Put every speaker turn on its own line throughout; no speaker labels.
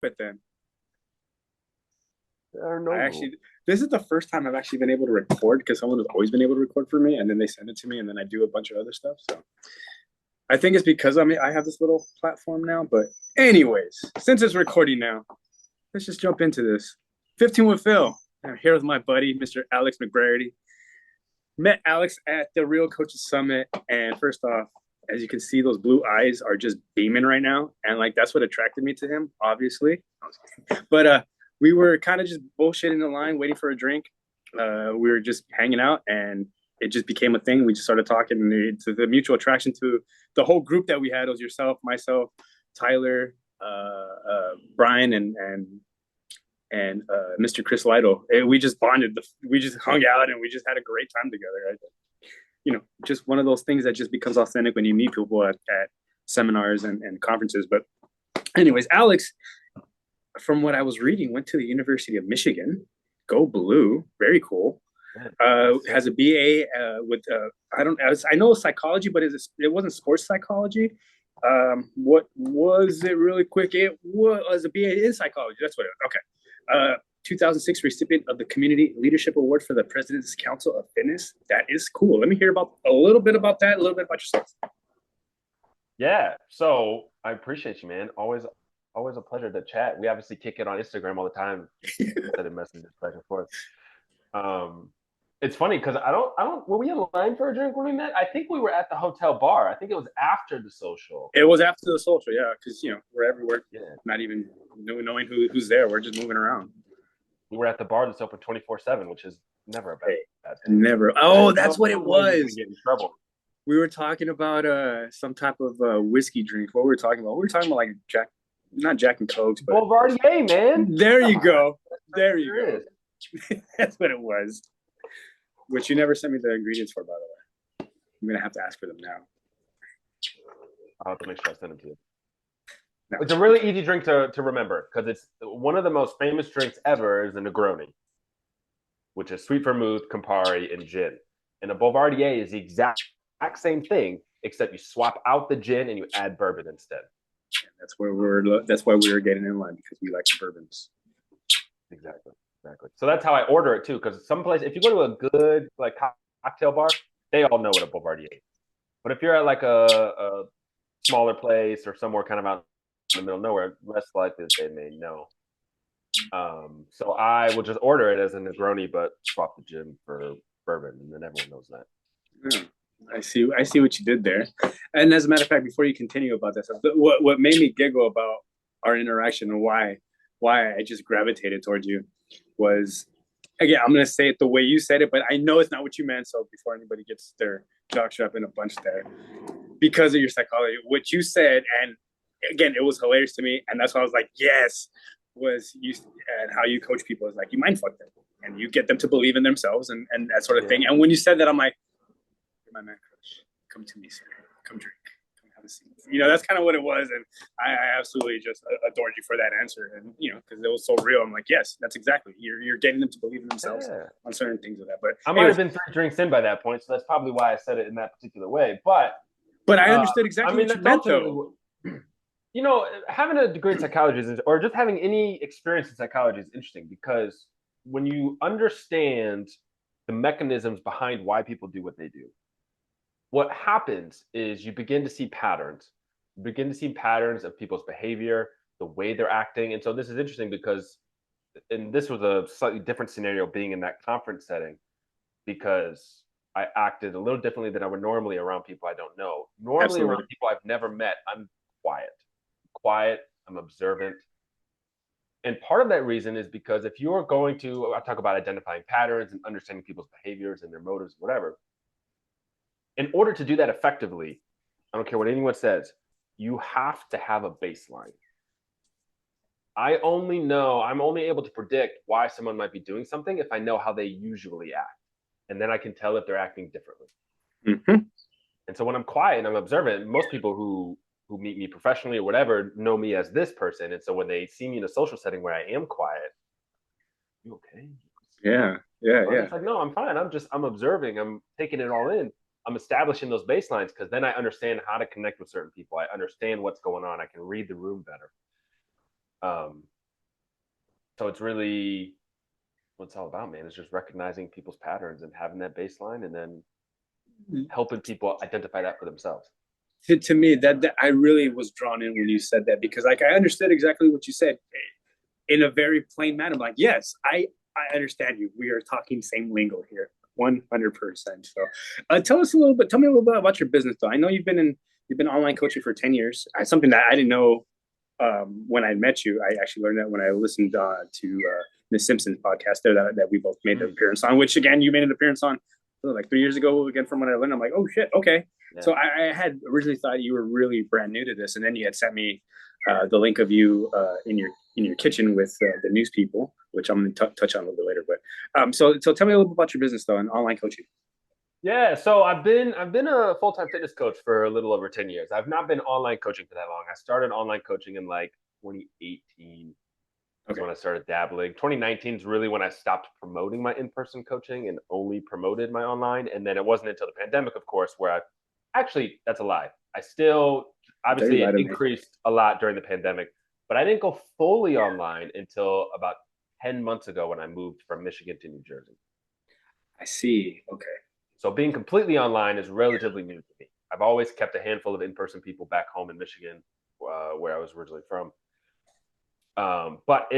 But then
There are no
I
rules.
actually, this is the first time I've actually been able to record because someone has always been able to record for me, and then they send it to me, and then I do a bunch of other stuff. So I think it's because I have this little platform now. But anyways, since it's recording now, let's just jump into this. 15 with Phil. I'm here with my buddy, Mr. Alex McBrairty. Met Alex at the Real Coaches Summit, and first off, as you can see, those blue eyes are just beaming right now, and like that's what attracted me to him, obviously. But we were kind of just bullshitting the line, waiting for a drink. We were just hanging out, and it just became a thing. We just started talking, and the mutual attraction to the whole group that we had. It was yourself, myself, Tyler, Brian, and Mr. Chris Lytle. We just bonded. We just hung out, and we just had a great time together. Just one of those things that just becomes authentic when you meet people at seminars and conferences. But anyways, Alex, from what I was reading, went to the University of Michigan. Go Blue, very cool.
Yes,
Has
sir.
a BA with I know psychology, but it wasn't sports psychology. What was it really quick? It was a BA in psychology. That's what it was. Okay. 2006 recipient of the Community Leadership Award for the President's Council of Fitness. That is cool. Let me hear about a little bit about that, a little bit about yourself.
Yeah. So I appreciate you, man. Always a pleasure to chat. We obviously kick it on Instagram all the time, sending messages back and forth. Um, it's funny because I don't. Were we in line for a drink when we met? I think we were at the hotel bar. I think it was after the social.
It was after the social, yeah, because we're everywhere,
Yeah,
not even knowing who's there. We're just moving around.
we were at the bar that's open 24/7, which is never a
Hey,
bad thing.
never.
There
Oh,
is
that's
no
what it
way you can
was.
get in trouble.
We were talking about some type of whiskey drink. What were we talking about? We were talking about like Jack, not Jack and Cokes, but
Boulevardier, man.
there
Come
you
on,
go.
that's
There
what
you
there is.
go. That's what it was. Which you never sent me the ingredients for, by the way. I'm gonna have to ask for them now.
I'll have to make sure I send it to you.
No,
It's a really easy drink to remember because it's one of the most famous drinks ever is a Negroni, which is sweet vermouth, Campari, and gin. And a Boulevardier is the exact same thing, except you swap out the gin and you add bourbon instead.
that's where we're. That's why we were getting in line because we like the bourbons.
Exactly. Exactly. So that's how I order it too. Because some place, if you go to a good like cocktail bar, they all know what a Boulevardier is. But if you're at like a smaller place or somewhere kind of out in the middle of nowhere, less likely that they may know. So I will just order it as a Negroni, but swap the gin for bourbon, and then everyone knows that.
Yeah, I see. I see what you did there. And as a matter of fact, before you continue about this, what made me giggle about our interaction and why I just gravitated towards you was, again, I'm gonna say it the way you said it, but I know it's not what you meant. So before anybody gets their jock up in a bunch there, because of your psychology, what you said, and again, it was hilarious to me, and that's why I was like, yes, was you and how you coach people is like you mind fuck them and you get them to believe in themselves and that sort of
Yeah.
thing. And when you said that, I'm like, my man crush, come to me, sir, come drink, come have a seat. That's kind of what it was, and I absolutely just adored you for that answer, and because it was so real. I'm like, yes, that's exactly. You're getting them to believe in themselves
Yeah.
on certain things of that. But
I might have
anyways,
been 3 drinks in by that point, so that's probably why I said it in that particular way. But
but I
uh,
understood
I
exactly
mean,
what you
that's
meant,
ultimately
though.
having a degree in psychology is, or just having any experience in psychology is interesting because when you understand the mechanisms behind why people do what they do, what happens is you begin to see patterns. You begin to see patterns of people's behavior, the way they're acting. And so this is interesting because, and this was a slightly different scenario being in that conference setting because I acted a little differently than I would normally around people I don't know. Normally around
Absolutely.
people I've never met, I'm quiet. Quiet, I'm observant. And part of that reason is because if you're going to, I talk about identifying patterns and understanding people's behaviors and their motives, whatever. In order to do that effectively, I don't care what anyone says, you have to have a baseline. I'm only able to predict why someone might be doing something if I know how they usually act. And then I can tell if they're acting differently.
Mm-hmm.
And so when I'm quiet and I'm observant, most people who meet me professionally or whatever know me as this person. And so when they see me in a social setting where I am quiet, you okay?
Yeah, yeah,
Fine.
yeah.
It's like, no, I'm fine. I'm observing. I'm taking it all in. I'm establishing those baselines because then I understand how to connect with certain people. I understand what's going on. I can read the room better. Um, so it's really what it's all about, man. Is just recognizing people's patterns and having that baseline, and then helping people identify that for themselves.
To me, that I really was drawn in when you said that, because like I understood exactly what you said in a very plain manner. I'm like, yes, I understand you. We are talking same lingo here, 100%. So, tell me a little bit about your business, though. I know you've been online coaching for 10 years. Something that I didn't know when I met you. I actually learned that when I listened to Miss Simpson's podcast there that we both made an appearance on. Which again, you made an appearance on like 3 years ago. Again, from what I learned, I'm like, oh shit, okay. Yeah. So I had originally thought you were really brand new to this, and then you had sent me the link of you in your kitchen with the news people, which I'm going to touch on a little bit later. But so tell me a little bit about your business though and online coaching.
Yeah, so I've been a full-time fitness coach for a little over 10 years. I've not been online coaching for that long. I started online coaching in like 2018. That's when I started dabbling. 2019 is really when I stopped promoting my in-person coaching and only promoted my online. And then it wasn't until the pandemic, of course, where I actually, that's a lie. I still, obviously, it increased a lot during the pandemic, but I didn't go fully online until about 10 months ago when I moved from Michigan to New Jersey.
I see. Okay.
So being completely online is relatively new to me. I've always kept a handful of in-person people back home in Michigan, where I was originally from. But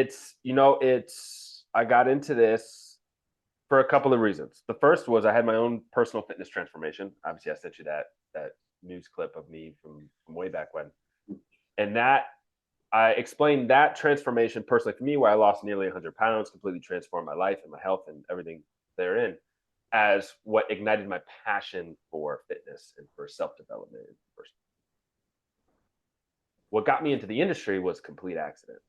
I got into this for a couple of reasons. The first was I had my own personal fitness transformation. Obviously, I sent you that news clip of me from way back when, and that I explained that transformation personally for me, where I lost nearly 100 pounds, completely transformed my life and my health and everything therein, as what ignited my passion for fitness and for self-development. What got me into the industry was complete accident.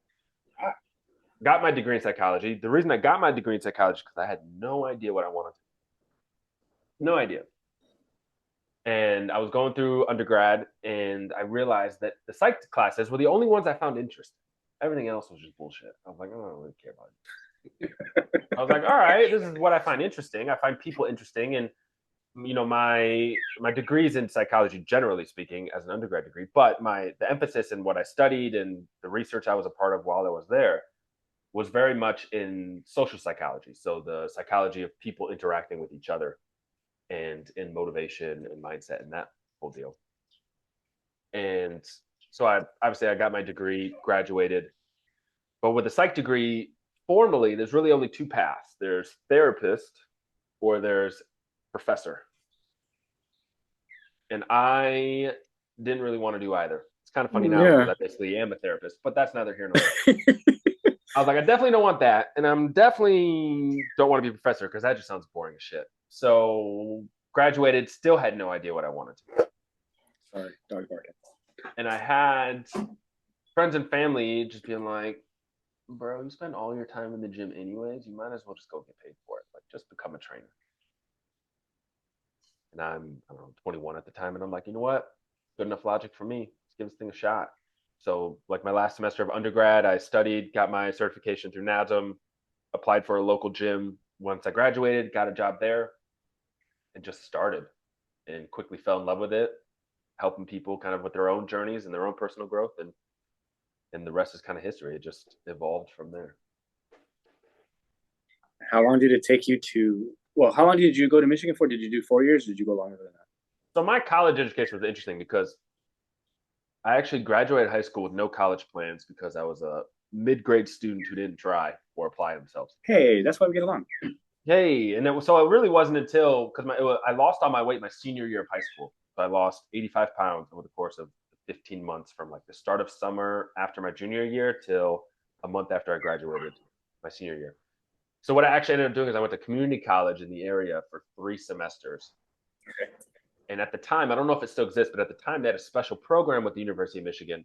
Got my degree in psychology. The reason I got my degree in psychology is because I had no idea what I wanted to do. No idea. And I was going through undergrad, and I realized that the psych classes were the only ones I found interesting. Everything else was just bullshit. I was like, oh, I don't really care about it. I was like, all right, this is what I find interesting. I find people interesting, and my degree's in psychology, generally speaking, as an undergrad degree, but the emphasis in what I studied and the research I was a part of while I was there was very much in social psychology. So the psychology of people interacting with each other and in motivation and mindset and that whole deal. And so I got my degree, graduated. But with a psych degree, formally, there's really only two paths. There's therapist or there's professor. And I didn't really want to do either. It's kind of funny now because I basically am a therapist, but that's neither here nor there. I was like, I definitely don't want that. And I'm definitely don't want to be a professor because that just sounds boring as shit. So graduated, still had no idea what I wanted to do.
Sorry, dog barking.
And I had friends and family just being like, bro, you spend all your time in the gym anyways. You might as well just go get paid for it. Like, just become a trainer. And I'm, I don't know, 21 at the time. And I'm like, you know what? Good enough logic for me. Let's give this thing a shot. So like my last semester of undergrad, I studied, got my certification through NASM, applied for a local gym. Once I graduated, got a job there and just started and quickly fell in love with it, helping people kind of with their own journeys and their own personal growth. And the rest is kind of history. It just evolved from there.
How long did it take you how long did you go to Michigan for? Did you do 4 years? Or did you go longer than that?
So my college education was interesting because I actually graduated high school with no college plans because I was a mid-grade student who didn't try or apply themselves.
Hey, that's why we get along.
Hey, and so it really wasn't until because I lost all my weight my senior year of high school. So I lost 85 pounds over the course of 15 months from like the start of summer after my junior year till a month after I graduated my senior year. So what I actually ended up doing is I went to community college in the area for 3 semesters. Okay. And at the time, I don't know if it still exists, but at the time they had a special program with the University of Michigan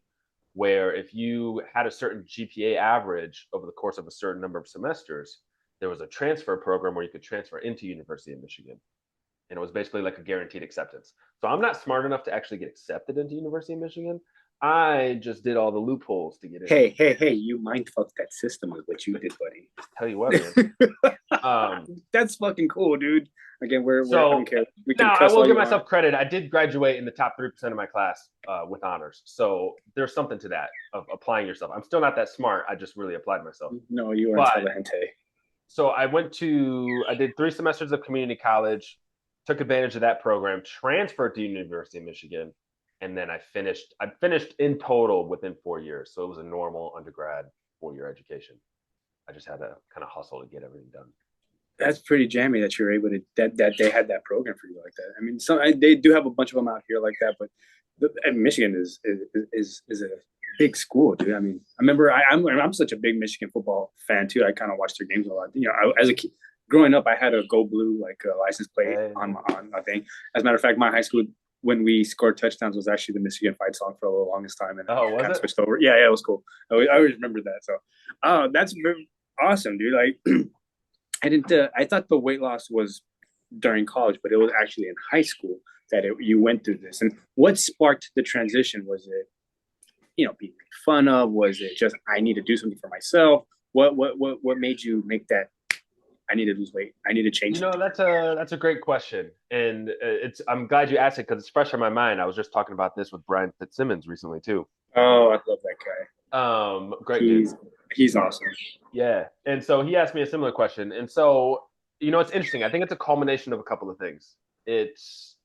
where if you had a certain GPA average over the course of a certain number of semesters, there was a transfer program where you could transfer into University of Michigan. And it was basically like a guaranteed acceptance. So I'm not smart enough to actually get accepted into University of Michigan, I just did all the loopholes to get in.
Hey, you mind fucked that system with what you did, buddy.
Tell you what, man.
That's fucking cool, dude. Again, I don't
So
care. We can
now I
cuss
will
all
give
you want.
myself credit. I did graduate in the top 3% of my class with honors. So there's something to that of applying yourself. I'm still not that smart. I just really applied myself.
No, you are
But
intelligente.
so I did 3 semesters of community college, took advantage of that program, transferred to University of Michigan, and then I finished in total within 4 years. So it was a normal undergrad 4 year education. I just had to kind of hustle to get everything done.
That's pretty jammy that you're able to that they had that program for you like that. I mean, they do have a bunch of them out here like that, but and Michigan is a big school, dude. I mean, I remember I'm such a big Michigan football fan too. I kind of watched their games a lot. You know, as a kid, growing up, I had a Go Blue like license plate on my thing. As a matter of fact, my high school when we scored touchdowns was actually the Michigan fight song for the longest time, and
Oh, was
kind of
it?
switched over. Yeah, it was cool. I always remember that. So, that's very awesome, dude. Like, I didn't. I thought the weight loss was during college, but it was actually in high school that you went through this. And what sparked the transition? Was it, being made fun of? Was it just I need to do something for myself? What made you make that? I need to lose weight. I need to change.
That's a great question, and I'm glad you asked it because it's fresh in my mind. I was just talking about this with Brian Fitzsimmons recently too.
Oh, I love that guy.
Great
He's
dude.
he's awesome.
Yeah, and so he asked me a similar question, and so it's interesting. I think it's a culmination of a couple of things. It's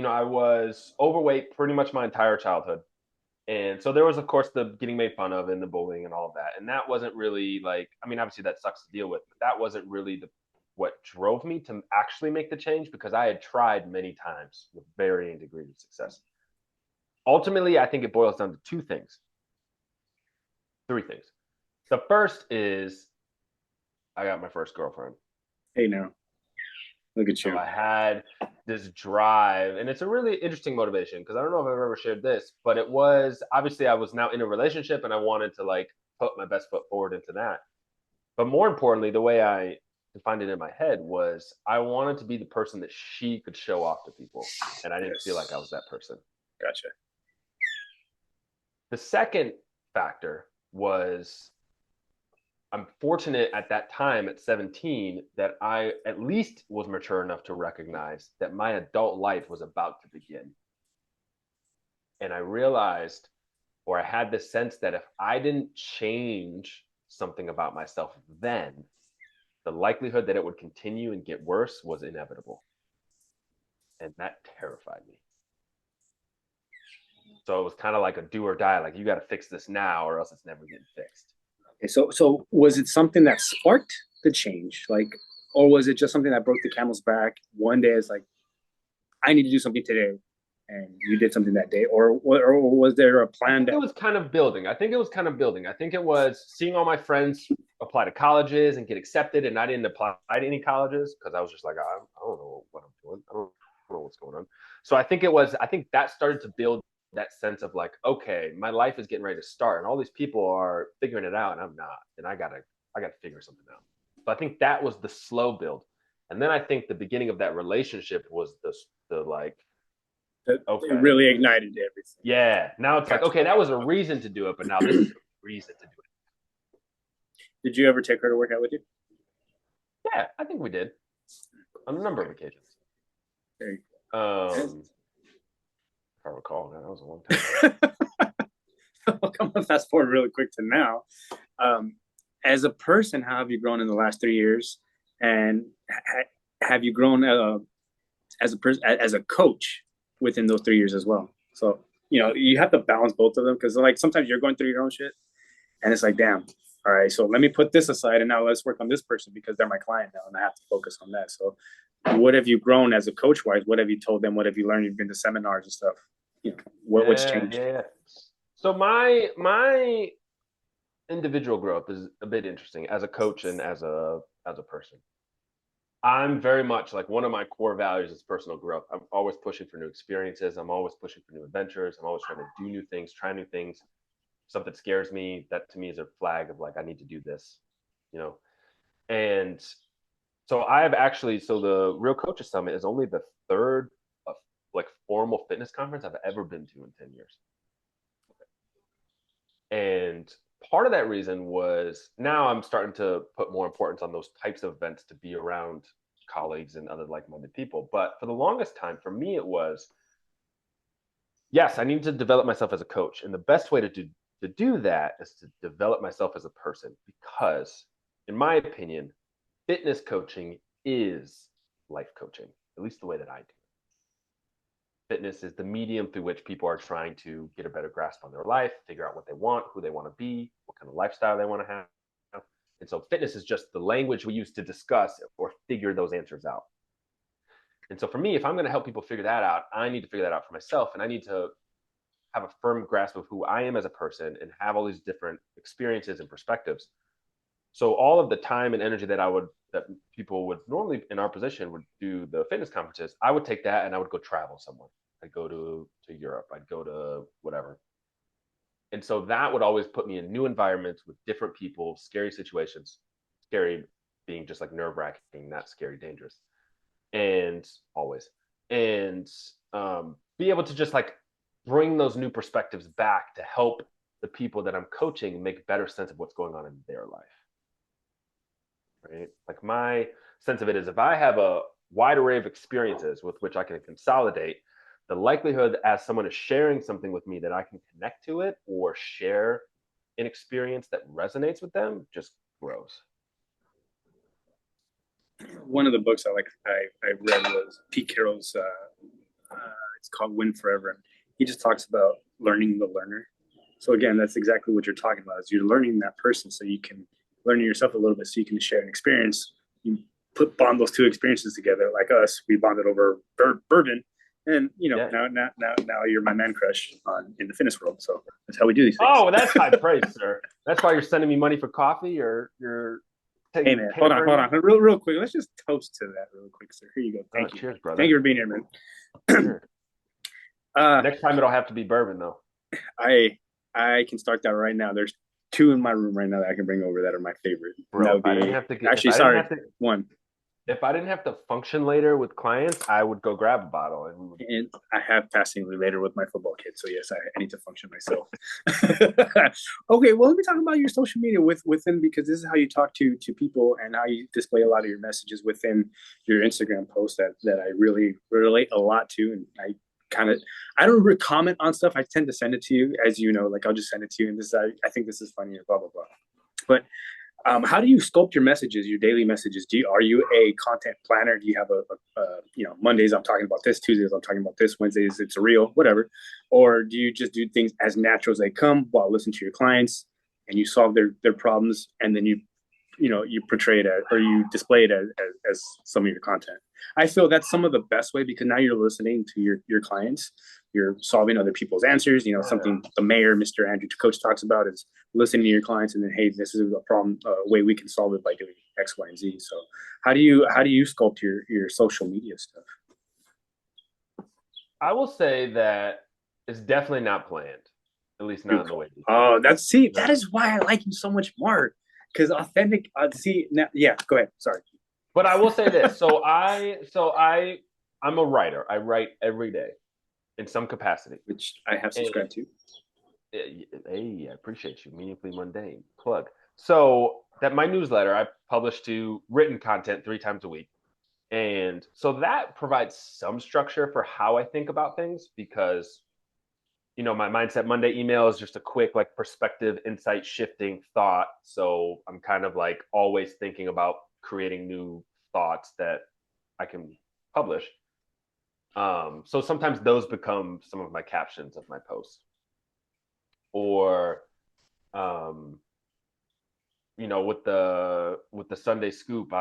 I was overweight pretty much my entire childhood. And so there was, of course, the getting made fun of and the bullying and all of that. And that wasn't really like, I mean, obviously that sucks to deal with, but that wasn't really what drove me to actually make the change because I had tried many times with varying degrees of success. Ultimately, I think it boils down to three things. The first is I got my first girlfriend.
Hey, now look at
So
you.
I had this drive, and it's a really interesting motivation because I don't know if I've ever shared this, but it was obviously I was now in a relationship and I wanted to like put my best foot forward into that. But more importantly, the way I defined it in my head was I wanted to be the person that she could show off to people, and I didn't feel like I was that person.
Gotcha.
The second factor was I'm fortunate at that time at 17 that I at least was mature enough to recognize that my adult life was about to begin. And I realized, or I had this sense that if I didn't change something about myself then, the likelihood that it would continue and get worse was inevitable. And that terrified me. So it was kind of like a do or die, like you got to fix this now or else it's never getting fixed.
Okay, so was it something that sparked the change, like, or was it just something that broke the camel's back? One day it's like, I need to do something today, and you did something that day, or was there a
I
plan
think
that?
it was kind of building. I think it was kind of building. I think it was seeing all my friends apply to colleges and get accepted, and I didn't apply to any colleges because I was just like, I don't know what I'm doing. I don't know what's going on. So I think it was. I think that started to build that sense of like, okay, my life is getting ready to start, and all these people are figuring it out, and I'm not, and I gotta figure something out. So I think that was the slow build, and then I think the beginning of that relationship was the like,
It
okay,
really ignited everything.
yeah. Now it's like,
Gotcha.
okay, that was a reason to do it, but now this is a reason to do it.
Did you ever take her to work out with you?
Yeah, I think we did on a number of occasions.
Very
If I recall, that was a long time ago.
cool. I'm gonna fast forward really quick to now. Um, as a person, how have you grown in the last 3 years? And have you grown as a person, as a coach within those 3 years as well? So you have to balance both of them because like sometimes you're going through your own shit, and it's like, damn, all right, so let me put this aside and now let's work on this person because they're my client now and I have to focus on that. So what have you grown as a coach wise? What have you told them? What have you learned? You've been to seminars and stuff. What's
Yeah,
changed?
yeah. So my individual growth is a bit interesting as a coach and as a person. I'm very much like one of my core values is personal growth. I'm always pushing for new experiences. I'm always pushing for new adventures. I'm always trying to do new things, try new things. Something scares me, that to me is a flag of like I need to do this, you know. And so the Real Coaches Summit is only the third like formal fitness conference I've ever been to in 10 years. And part of that reason was now I'm starting to put more importance on those types of events to be around colleagues and other like-minded people. But for the longest time, for me, it was, yes, I need to develop myself as a coach. And the best way to do that is to develop myself as a person because, in my opinion, fitness coaching is life coaching, at least the way that I do. Fitness is the medium through which people are trying to get a better grasp on their life, figure out what they want, who they want to be, what kind of lifestyle they want to have. And so fitness is just the language we use to discuss or figure those answers out. And so for me, if I'm going to help people figure that out, I need to figure that out for myself. And I need to have a firm grasp of who I am as a person and have all these different experiences and perspectives. So all of the time and energy that people would normally in our position would do the fitness conferences, I would take that and I would go travel somewhere. I'd go to Europe. I'd go to whatever. And so that would always put me in new environments with different people, scary situations, scary being just like nerve wracking, not scary, dangerous, and always, and be able to just like bring those new perspectives back to help the people that I'm coaching make better sense of what's going on in their life. Right? Like my sense of it is if I have a wide array of experiences with which I can consolidate, the likelihood as someone is sharing something with me that I can connect to it or share an experience that resonates with them just grows.
One of the books I read was Pete Carroll's. It's called Win Forever. And he just talks about learning the learner. So again, that's exactly what you're talking about. Is you're learning that person so you can learn yourself a little bit, so you can share an experience. You bond those two experiences together. Like us, we bonded over bourbon. And
Yeah.
now you're my man crush in the fitness world. So that's how we do these things.
Oh, that's high praise, sir. That's why you're sending me money for coffee, or you're taking.
Hey man, hold on, real quick. Let's just toast to that real quick, sir. Here you go. Thank you.
Cheers, brother.
Thank you for being here, man.
Sure. Next time it'll have to be bourbon, though.
I can start that right now. There's 2 in my room right now that I can bring over that are my favorite.
Bro,
that would be,
I didn't have to get,
actually, sorry, one.
If I didn't have to function later with clients, I would go grab a bottle.
And I have passing later with my football kids, so yes, I need to function myself. Okay, well, let me talk about your social media within, because this is how you talk to people and how you display a lot of your messages within your Instagram posts that I really relate a lot to, and I don't comment on stuff. I tend to send it to you, as you know, like I'll just send it to you, and I think this is funny, or blah blah blah. But how do you sculpt your messages, your daily messages? Are you a content planner? Do you have Mondays I'm talking about this, Tuesdays I'm talking about this, Wednesdays it's a reel, whatever? Or do you just do things as natural as they come while listening to your clients and you solve their problems, and then you portray it or you display it as some of your content? I feel that's some of the best way, because now you're listening to your clients, you're solving other people's answers. Something the mayor, Mr. Andrew Coach, talks about is listening to your clients and then, hey, this is a problem, a way we can solve it by doing X, Y, and Z. So how do you sculpt your social media stuff?
I will say that it's definitely not planned, at least not in the way.
Oh, that is why I like you so much more, because authentic. Yeah, go ahead. Sorry.
But I will say this. I'm a writer. I write every day in some capacity,
which I have subscribed to.
Hey, I appreciate you. Meaningfully Mundane plug. So that my newsletter, I publish to written content 3 times a week. And so that provides some structure for how I think about things, because my Mindset Monday email is just a quick, like, perspective, insight shifting thought. So I'm kind of like always thinking about creating new thoughts that I can publish. So sometimes those become some of my captions of my posts. Or, with the Sunday Scoop,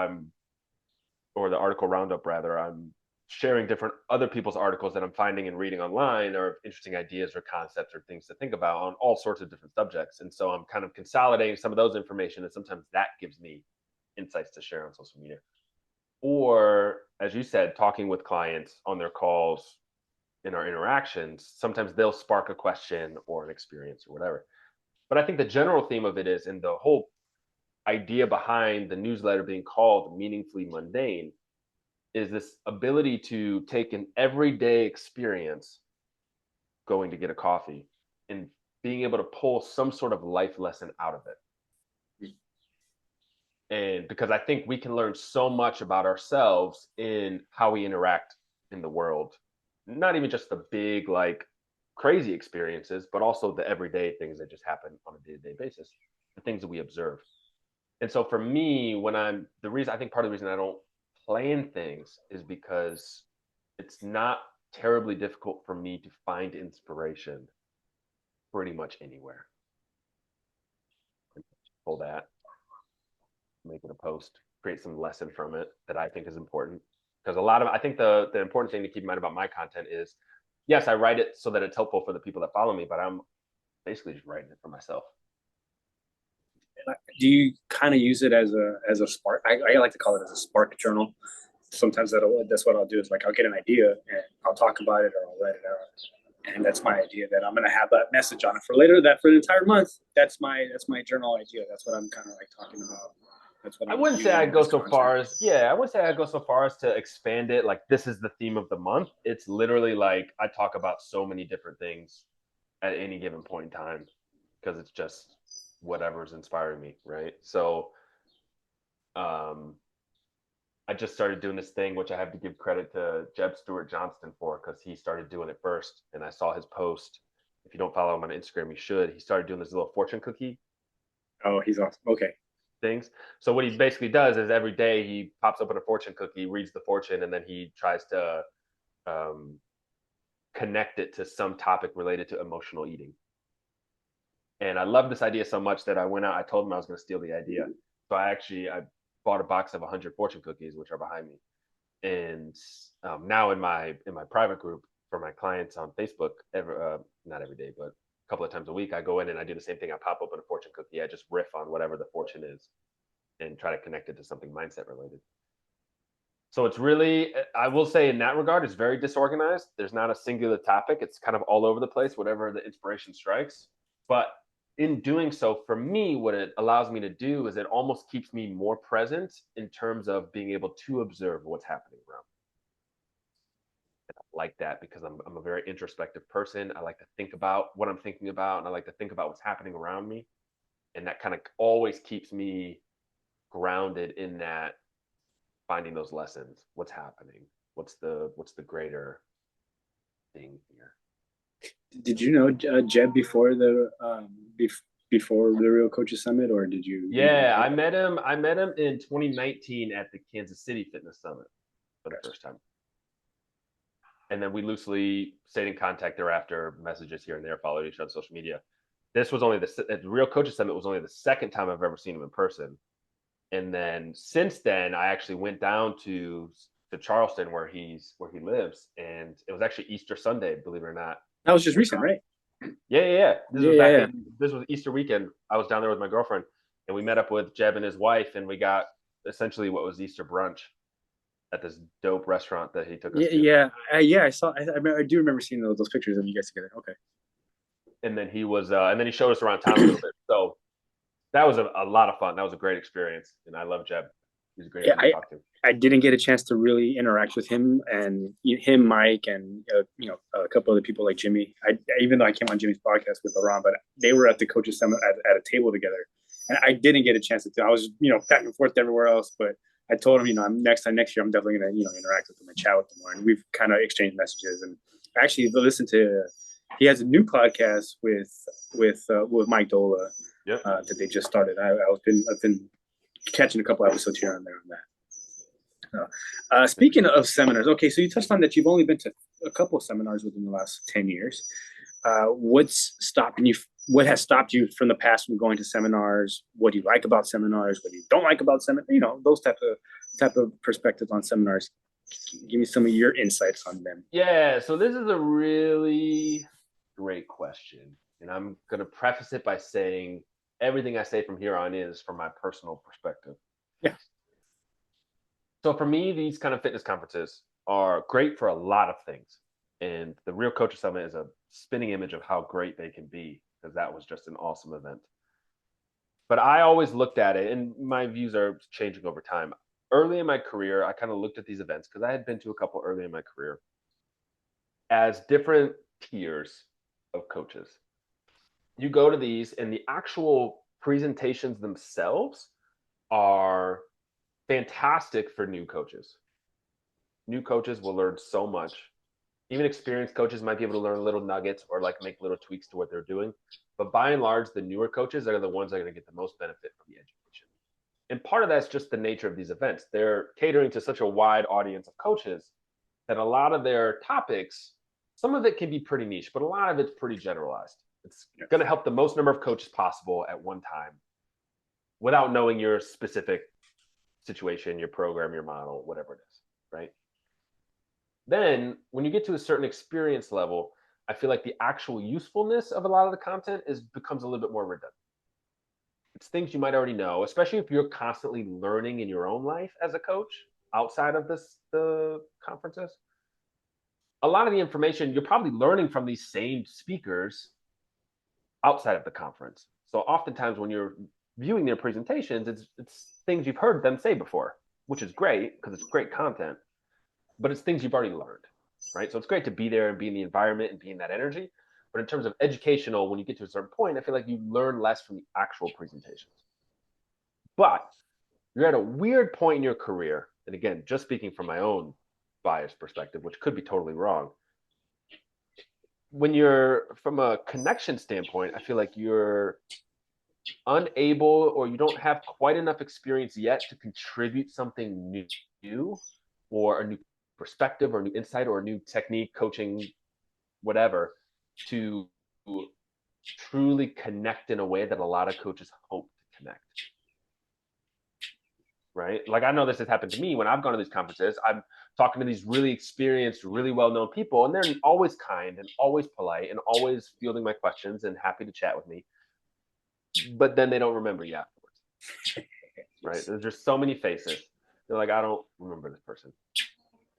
or the article roundup rather, I'm sharing different other people's articles that I'm finding and reading online, or interesting ideas or concepts or things to think about on all sorts of different subjects. And so I'm kind of consolidating some of those information, and sometimes that gives me insights to share on social media. Or, as you said, talking with clients on their calls, in our interactions, sometimes they'll spark a question or an experience or whatever. But I think the general theme of it is, and the whole idea behind the newsletter being called Meaningfully Mundane, is this ability to take an everyday experience, going to get a coffee, and being able to pull some sort of life lesson out of it. And because I think we can learn so much about ourselves in how we interact in the world, not even just the big, like crazy experiences, but also the everyday things that just happen on a day-to-day basis, the things that we observe. And so for me, when I'm the reason, I think part of the reason I don't plan things is because it's not terribly difficult for me to find inspiration pretty much anywhere. Pull that, make it a post, create some lesson from it that I think is important. Because I think the important thing to keep in mind about my content is, yes, I write it so that it's helpful for the people that follow me, but I'm basically just writing it for myself.
Do you kind of use it as a spark? I like to call it as a spark journal. Sometimes that's what I'll do is like I'll get an idea and I'll talk about it or I'll write it out. And that's my idea that I'm gonna have that message on it for later. That for the entire month, that's my journal idea. That's what I'm kind of like talking about. That's what
I
I'm
wouldn't say
using
I'd go
as
so
content.
far as I wouldn't say I'd go so far as to expand it. Like this is the theme of the month. It's literally like I talk about so many different things at any given point in time because it's just whatever's inspiring me, right? So um I just started doing this thing, which I have to give credit to Jeb Stewart Johnston for because he started doing it first. And I saw his post. If you don't follow him on Instagram, you should. He started doing this little fortune cookie
Oh, he's awesome. Okay.
things. So what he basically does is every day he pops open a fortune cookie, reads the fortune, and then he tries to um, connect it to some topic related to emotional eating. And I love this idea so much that I went out. I told him I was going to steal the idea. So I bought a box of 100 fortune cookies, which are behind me. And now in my private group for my clients on Facebook, not every day, but a couple of times a week, I go in and I do the same thing. I pop open a fortune cookie. I just riff on whatever the fortune is and try to connect it to something mindset related. So it's really, I will say in that regard, it's very disorganized. There's not a singular topic. It's kind of all over the place, whatever the inspiration strikes. But in doing so, for me, what it allows me to do is it almost keeps me more present in terms of being able to observe what's happening around me. And I like that because I'm a very introspective person. I like to think about what I'm thinking about, and I like to think about what's happening around me. And that kind of always keeps me grounded in that, finding those lessons, what's happening, what's the greater thing here.
Did you know Jeb before before the Real Coaches Summit, or did you?
Yeah, I met him in 2019 at the Kansas City Fitness Summit for the first time, and then we loosely stayed in contact thereafter, messages here and there, followed each other on social media. This was only the Real Coaches Summit was only the second time I've ever seen him in person. And then since then, I actually went down to Charleston where he lives, and it was actually Easter Sunday, believe it or not.
That was just recent, right?
Yeah.
Yeah.
This was Easter weekend. I was down there with my girlfriend, and we met up with Jeb and his wife, and we got essentially what was Easter brunch at this dope restaurant that he took us to.
Yeah. I saw. I do remember seeing those pictures of you guys together. Okay.
And then he showed us around town a little bit. So that was a lot of fun. That was a great experience, and I love Jeb. He's a great
Yeah,
guy to talk to.
I didn't get a chance to really interact with him and him, Mike, and a couple other people like Jimmy. Even though I came on Jimmy's podcast with Laurent, but they were at the coaches summit at a table together, and I didn't get a chance to. I was back and forth everywhere else, but I told him next year I'm definitely gonna interact with him and chat with him more, and we've kind of exchanged messages. And actually listen to he has a new podcast with Mike Dola.
Yep.
That they just started. I've been catching a couple episodes here and there on that. Speaking of seminars, okay, so you touched on that you've only been to a couple of seminars within the last 10 years. What's stopping you? What has stopped you from the past from going to seminars? What do you like about seminars? What do you don't like about seminars? Those type of perspectives on seminars. Give me some of your insights on them.
Yeah, so this is a really great question. And I'm going to preface it by saying everything I say from here on is from my personal perspective.
Yeah.
So for me, these kind of fitness conferences are great for a lot of things. And the Real Coaches Summit is a spinning image of how great they can be, because that was just an awesome event. But I always looked at it, and my views are changing over time. Early in my career, I kind of looked at these events, because I had been to a couple early in my career, as different tiers of coaches. you go to these, and the actual presentations themselves are fantastic for new coaches. New coaches will learn so much. Even experienced coaches might be able to learn little nuggets or like make little tweaks to what they're doing. But by and large, the newer coaches are the ones that are going to get the most benefit from the education. And part of that's just the nature of these events. They're catering to such a wide audience of coaches that a lot of their topics, some of it can be pretty niche, but a lot of it's pretty generalized. It's going to help the most number of coaches possible at one time without knowing your specific situation, your program, your model, whatever it is, right? Then when you get to a certain experience level, I feel like the actual usefulness of a lot of the content becomes a little bit more redundant. It's things you might already know, especially if you're constantly learning in your own life as a coach outside of the conferences. A lot of the information you're probably learning from these same speakers outside of the conference. So oftentimes when you're viewing their presentations, it's things you've heard them say before, which is great because it's great content, but it's things you've already learned, right? So it's great to be there and be in the environment and be in that energy. But in terms of educational, when you get to a certain point, I feel like you learn less from the actual presentations. But you're at a weird point in your career. And again, just speaking from my own biased perspective, which could be totally wrong. When you're from a connection standpoint, I feel like you're unable or you don't have quite enough experience yet to contribute something new or a new perspective or a new insight or a new technique, coaching, whatever, to truly connect in a way that a lot of coaches hope to connect. Right? Like I know this has happened to me when I've gone to these conferences. I'm talking to these really experienced, really well-known people, and they're always kind and always polite and always fielding my questions and happy to chat with me. But then they don't remember you afterwards. Right? There's just so many faces. They're like, I don't remember this person.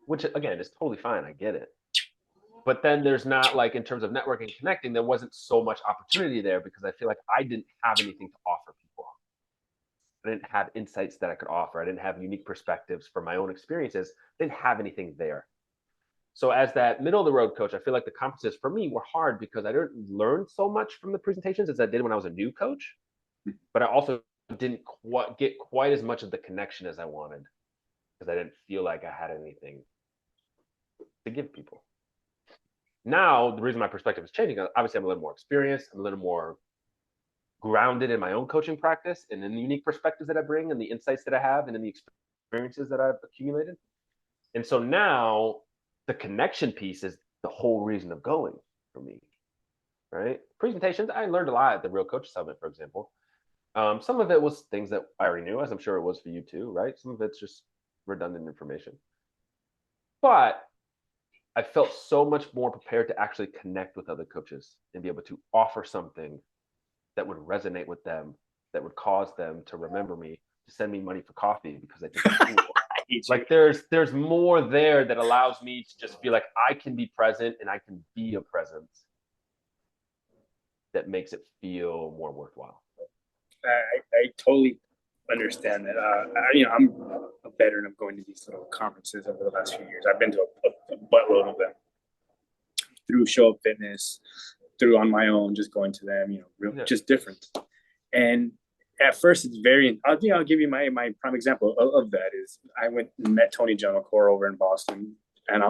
Which again is totally fine. I get it. But then there's not like in terms of networking and connecting, there wasn't so much opportunity there because I feel like I didn't have anything to offer people. I didn't have insights that I could offer. I didn't have unique perspectives from my own experiences. I didn't have anything there. So as that middle of the road coach, I feel like the conferences for me were hard because I didn't learn so much from the presentations as I did when I was a new coach. But I also didn't get quite as much of the connection as I wanted because I didn't feel like I had anything to give people. Now, the reason my perspective is changing, obviously I'm a little more experienced, I'm a little more grounded in my own coaching practice and in the unique perspectives that I bring and the insights that I have and in the experiences that I've accumulated. And so now the connection piece is the whole reason of going for me, right? Presentations, I learned a lot at the Real Coach Summit, for example. Some of it was things that I already knew, as I'm sure it was for you too, right? Some of it's just redundant information. But I felt so much more prepared to actually connect with other coaches and be able to offer something that would resonate with them, that would cause them to remember me, to send me money for coffee because I think I'm cool. Like there's more there that allows me to just feel like I can be present and I can be a presence that makes it feel more worthwhile.
I totally understand that. I'm a veteran of going to these little conferences over the last few years. I've been to a buttload of them through Show Up Fitness, through on my own, just going to them, just different. And at first, it's very. I'll give you my prime example of that is I went and met Tony Gentilcore over in Boston, and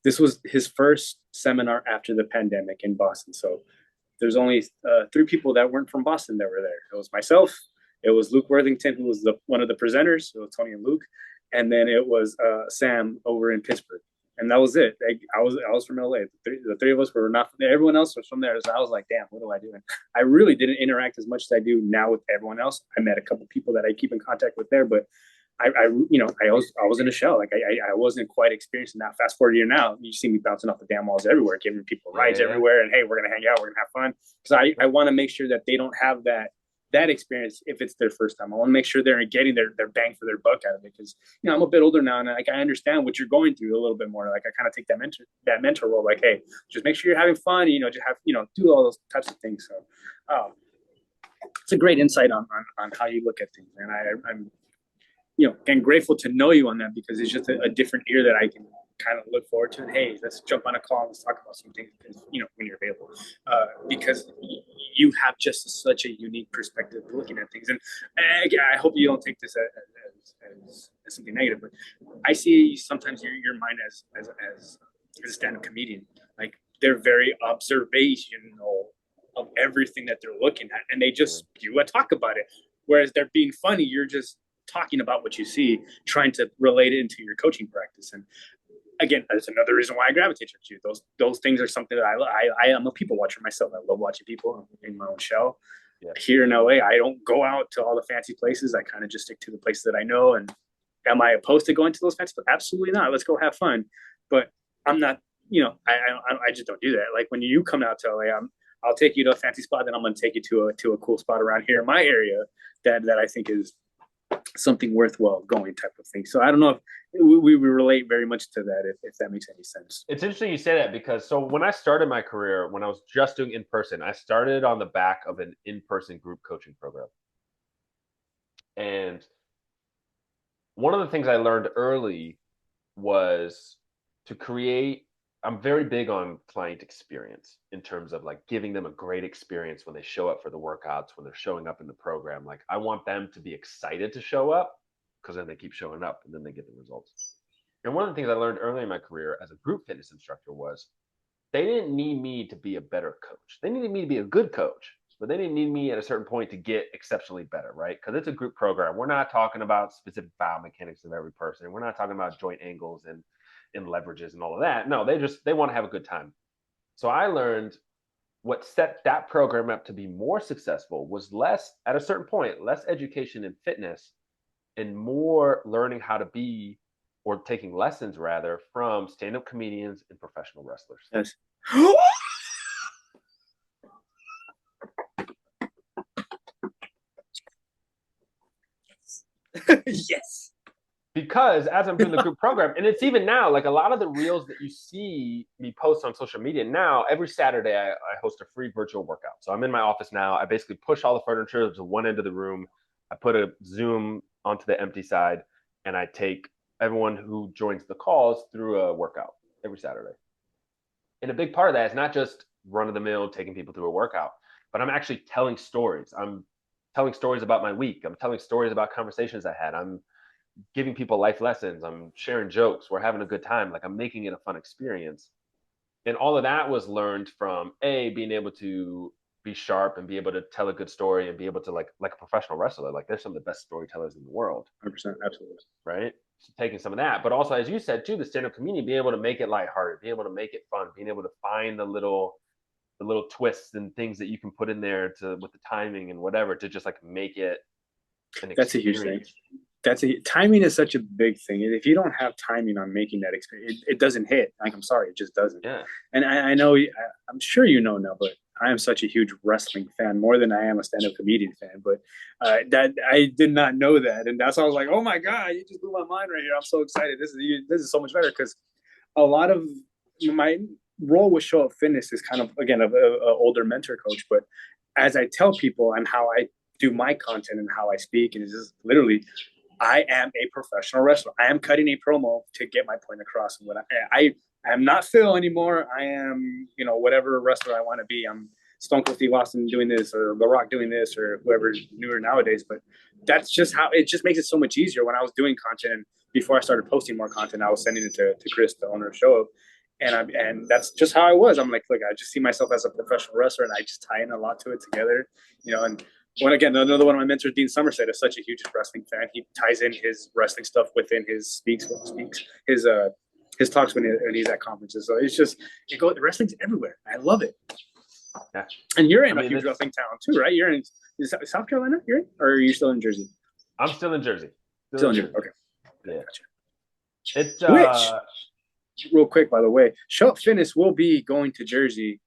this was his first seminar after the pandemic in Boston. So there's only 3 people that weren't from Boston that were there. It was myself, it was Luke Worthington, who was one of the presenters, so Tony and Luke, and then it was Sam over in Pittsburgh, and that was it. I was from LA. The three of us were not. Everyone else was from there, so I was like, damn, what do I do? And I really didn't interact as much as I do now with everyone else. I met a couple people that I keep in contact with there, but I was in a shell. Like I wasn't quite experiencing that. Fast forward a year now, you see me bouncing off the damn walls everywhere, giving people rides everywhere, and hey, we're gonna hang out, we're gonna have fun. Because I want to make sure that they don't have that experience if it's their first time. I want to make sure they're getting their bang for their buck out of it. Because I'm a bit older now, and I understand what you're going through a little bit more. Like I kind of take that mentor role. Like, hey, just make sure you're having fun. Just have do all those types of things. So, it's a great insight on how you look at things, and I'm and grateful to know you on that because it's just a different ear that I can kind of look forward to it. Hey, let's jump on a call and let's talk about some things, when you're available, because you have just such a unique perspective looking at things. And I hope you don't take this as something negative, but I see sometimes your mind as a stand-up comedian. Like, they're very observational of everything that they're looking at, and they just spew a talk about it. Whereas they're being funny, you're just talking about what you see, trying to relate it into your coaching practice. And again, that's another reason why I gravitate towards you. Those things are something that I am a people watcher myself. I love watching people in my own show. Yeah. Here in LA, I don't go out to all the fancy places. I kind of just stick to the places that I know. And am I opposed to going to those fancy places? Absolutely not. Let's go have fun. But I'm not, I just don't do that. Like, when you come out to LA, I'll take you to a fancy spot, then I'm going to take you to a cool spot around here in my area that I think is something worthwhile going, type of thing. So I don't know if we relate very much to that, if that makes any sense.
It's interesting you say that, because so when I started my career, when I was just doing in-person, I started on the back of an in-person group coaching program. And one of the things I learned early was to create, I'm very big on client experience in terms of like giving them a great experience when they show up for the workouts, when they're showing up in the program. Like, I want them to be excited to show up, because then they keep showing up and then they get the results. And one of the things I learned early in my career as a group fitness instructor was they didn't need me to be a better coach. They needed me to be a good coach, but they didn't need me at a certain point to get exceptionally better, right? Because it's a group program. We're not talking about specific biomechanics of every person. We're not talking about joint angles and leverages and all of that. No, they want to have a good time. So I learned what set that program up to be more successful was less, at a certain point, less education in fitness and more learning how to be, or taking lessons rather, from stand-up comedians and professional wrestlers.
Yes. Yes.
Because as I'm doing the group program, and it's even now, like a lot of the reels that you see me post on social media now, every Saturday I host a free virtual workout. So I'm in my office now. I basically push all the furniture to one end of the room. I put a Zoom onto the empty side, and I take everyone who joins the calls through a workout every Saturday. And a big part of that is not just run-of-the-mill taking people through a workout, but I'm actually telling stories. I'm telling stories about my week. I'm telling stories about conversations I had. I'm giving people life lessons. I'm sharing jokes. We're having a good time. Like, I'm making it a fun experience. And all of that was learned from being able to be sharp and be able to tell a good story and be able to like a professional wrestler. Like, there's some of the best storytellers in the world.
100%, absolutely.
Right. So taking some of that, but also, as you said too, the stand-up community, being able to make it lighthearted, being able to make it fun, being able to find the little twists and things that you can put in there with the timing and whatever to just like make it an experience.
That's a huge thing. Timing is such a big thing. If you don't have timing on making that experience, it doesn't hit. Like, I'm sorry, it just doesn't.
Yeah.
And I know, I'm sure you know now, but I am such a huge wrestling fan, more than I am a stand-up comedian fan. But that I did not know that, and that's why I was like, oh my god, you just blew my mind right here. I'm so excited. This is so much better, because a lot of my role with Show Up Fitness is kind of, again, a older mentor coach. But as I tell people and how I do my content and how I speak, and it's just literally, I am a professional wrestler. I am cutting a promo to get my point across. And what I am not Phil anymore. I am, whatever wrestler I want to be. I'm Stone Cold Steve Austin doing this, or The Rock doing this, or whoever's newer nowadays. But that's just how it just makes it so much easier. When I was doing content, and before I started posting more content, I was sending it to Chris, the owner of Show Up. And that's just how I was. I'm like, look, I just see myself as a professional wrestler, and I just tie in a lot to it together, and when, again, another one of my mentors, Dean Somerset, is such a huge wrestling fan. He ties in his wrestling stuff within his his talks when he's at conferences. So it's just, wrestling's everywhere. I love it.
Yeah.
And you're in a huge wrestling town too, right? You're in South Carolina, or are you still in Jersey?
I'm still in Jersey.
Still in Jersey. Okay.
Yeah.
Gotcha. Which, real quick, by the way, Show Up Fitness will be going to Jersey.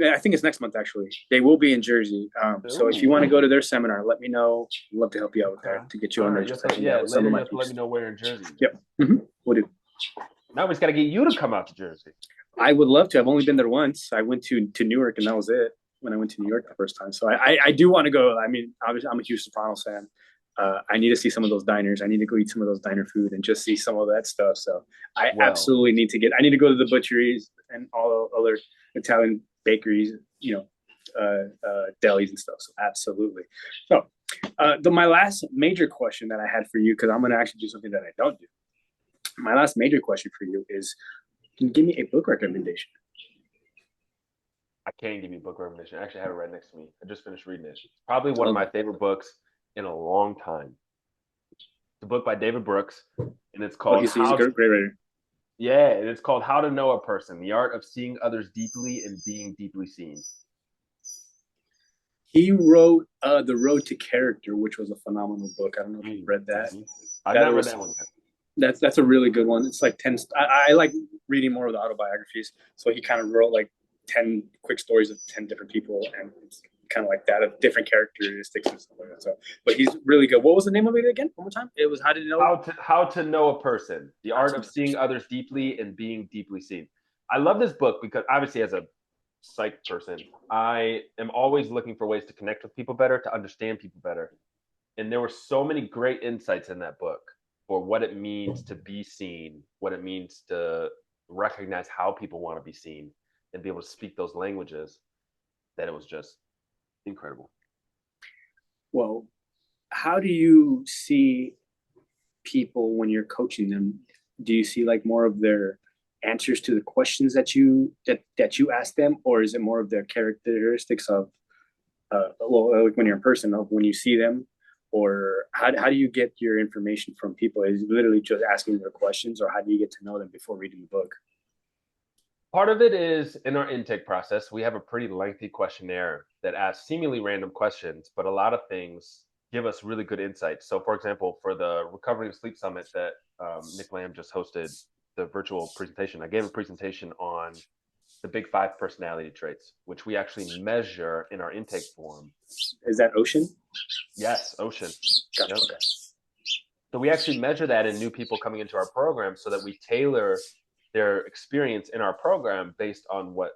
I think it's next month, actually. They will be in Jersey. So if you want to go to their seminar, let me know. I'd love to help you out with that, to get you on there.
Later you have to let me know where in Jersey.
Yep. Mm-hmm. We'll do.
Now we just got to get you to come out to Jersey.
I would love to. I've only been there once. I went to Newark, and that was it when I went to New York the first time. So I do want to go. I mean, obviously, I'm a huge Sopranos fan. I need to see some of those diners. I need to go eat some of those diner food and just see some of that stuff. So I
Well,
absolutely need to get. I need to go to the butcheries and all the other Italian bakeries, delis and stuff. So absolutely. So my last major question that I had for you, because I'm going to actually do something that I don't do. My last major question for you is, can you give me a book recommendation?
I can't give you a book recommendation. I actually have it right next to me. I just finished reading it. It's probably one of
Oh,
my favorite books in a long time. It's a book by David Brooks, and it's
oh
called
he's a great writer.
Yeah, and it's called How to Know a Person: The Art of Seeing Others Deeply and Being Deeply Seen.
He wrote The Road to Character, which was a phenomenal book. I don't know if you've read that.
Mm-hmm. I've
That
not read
was
that one yet.
that's a really good one. It's like 10. I like reading more of the autobiographies. So he kind of wrote like 10 quick stories of 10 different people, and it's kind of like that of different characteristics and stuff like that. So, but he's really good. What was the name of it again? One more time. It was How to Know.
How to know a person: The
How
Art
to
of
Know.
Seeing Others Deeply and Being Deeply Seen. I love this book because obviously, as a psych person, I am always looking for ways to connect with people better, to understand people better. And there were so many great insights in that book for what it means to be seen, what it means to recognize how people want to be seen and be able to speak those languages, that it was just incredible.
Well, how do you see people when you're coaching them? Do you see like more of their answers to the questions that you ask them, or is it more of their characteristics of like when you're in person, of when you see them, or how do you get your information from people? Is it literally just asking their questions, or how do you get to know them before reading the book?
Part of it is in our intake process. We have a pretty lengthy questionnaire that asks seemingly random questions, but a lot of things give us really good insights. So, for example, for the Recovery and Sleep Summit that Nick Lamb just hosted, the virtual presentation, I gave a presentation on the big five personality traits, which we actually measure in our intake form.
Is that Ocean?
Yes, Ocean.
Gotcha.
Yep.
Okay.
So we actually measure that in new people coming into our program so that we tailor their experience in our program based on what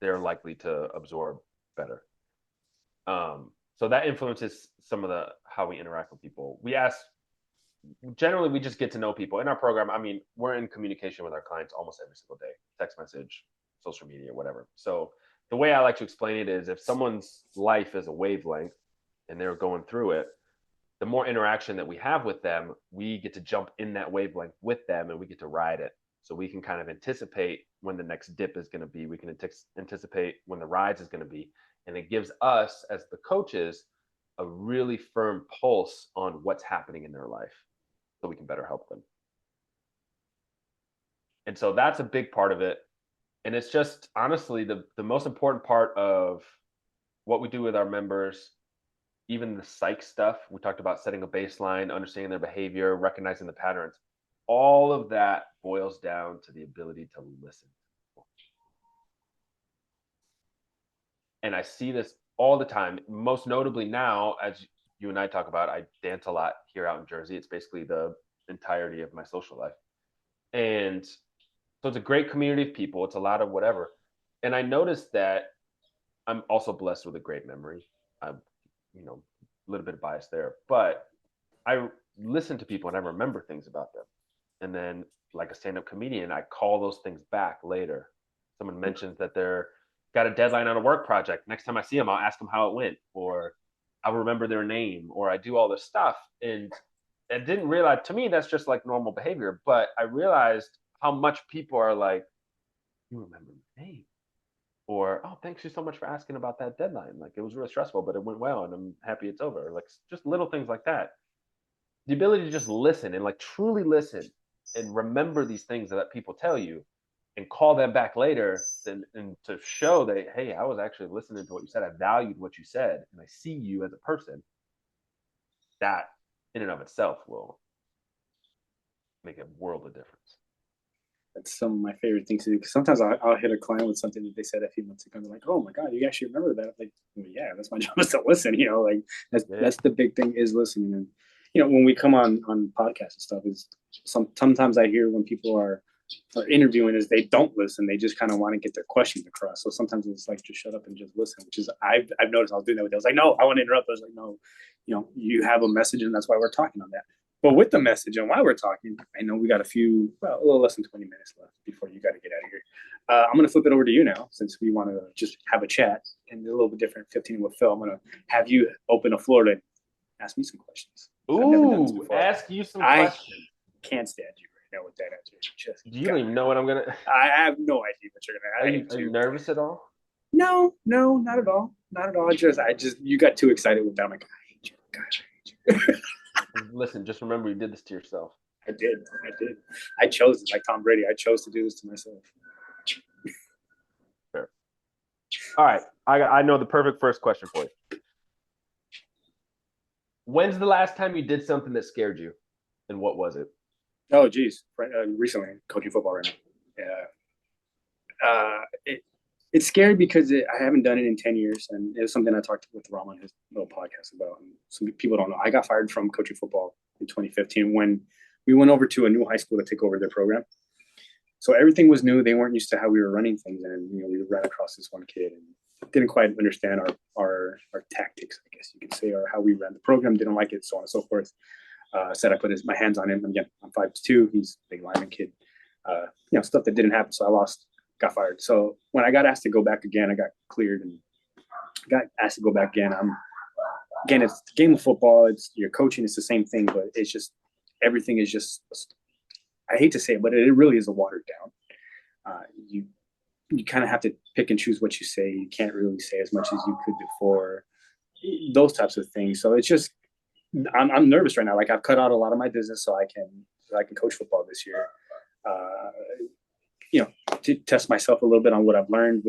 they're likely to absorb better. So that influences some of the how we interact with people. Generally we just get to know people in our program. I mean, we're in communication with our clients almost every single day, text message, social media, whatever. So the way I like to explain it is if someone's life is a wavelength and they're going through it, the more interaction that we have with them, we get to jump in that wavelength with them and we get to ride it. So we can kind of anticipate when the next dip is going to be. We can anticipate when the rise is going to be. And it gives us, as the coaches, a really firm pulse on what's happening in their life so we can better help them. And so that's a big part of it. And it's just honestly the most important part of what we do with our members. Even the psych stuff, we talked about setting a baseline, understanding their behavior, recognizing the patterns. All of that boils down to the ability to listen. And I see this all the time, most notably now, as you and I talk about, I dance a lot here out in Jersey. It's basically the entirety of my social life. And so it's a great community of people. It's a lot of whatever. And I noticed that I'm also blessed with a great memory. I'm, a little bit of bias there, but I listen to people and I remember things about them. And then, like a stand-up comedian, I call those things back later. Someone mentions that they're got a deadline on a work project. Next time I see them, I'll ask them how it went, or I'll remember their name, or I do all this stuff. And I didn't realize, to me, that's just like normal behavior. But I realized how much people are like, you remember my name. Or, oh, thanks you so much for asking about that deadline. Like, it was really stressful, but it went well and I'm happy it's over. Like, just little things like that. The ability to just listen and like truly listen and remember these things that people tell you and call them back later and to show that, hey, I was actually listening to what you said. I valued what you said and I see you as a person. That in and of itself will make a world of difference.
That's some of my favorite things to do. Because sometimes I'll hit a client with something that they said a few months ago. And they're like, "Oh my god, you actually remember that?" I'm like, well, yeah, that's my job is to listen. Like
Yeah.
that's the big thing is listening. And when we come on podcasts and stuff, is sometimes I hear when people are interviewing is they don't listen. They just kind of want to get their questions across. So sometimes it's like, just shut up and just listen, which is, I've noticed I was doing that with them. I was like, no, I want to interrupt. I was like, no, you have a message and that's why we're talking on that. But with the message and why we're talking, I know we got a little less than 20 minutes left before you got to get out of here. I'm going to flip it over to you now, since we want to just have a chat and a little bit different 15 with Phil. I'm going to have you open the floor to ask me some questions.
Ooh, ask you some questions.
I can't stand you right now with that answer.
You don't even know what I'm going to.
I have no idea what you're going
to. Are you nervous at all?
No, not at all. Not at all. You got too excited with that. I'm like, I hate you. Gosh, I hate you.
Listen, just remember you did this to yourself.
I did. I chose it, like Tom Brady. I chose to do this to myself.
Fair. All right. I know the perfect first question for you. When's the last time you did something that scared you? And what was it?
Oh, geez. Recently, coaching football right now. It's scary because I haven't done it in 10 years. And it was something I talked with Ram on his little podcast about. And some people don't know. I got fired from coaching football in 2015 when we went over to a new high school to take over their program. So everything was new. They weren't used to how we were running things. And, we ran across this one kid and didn't quite understand our tactics, I guess you could say, or how we ran the program, didn't like it, so on and so forth. Said I put my hands on him. Again, I'm 5'2". He's a big lineman kid. Stuff that didn't happen. So I got fired. So when I got asked to go back again, I got cleared and got asked to go back again. It's the game of football. It's your coaching. It's the same thing, but it's just, everything is just, I hate to say it, but it really is a watered down. You kind of have to pick and choose what you say. You can't really say as much as you could before, those types of things. So it's just, I'm nervous right now. Like, I've cut out a lot of my business so I can coach football this year. To test myself a little bit on what I've learned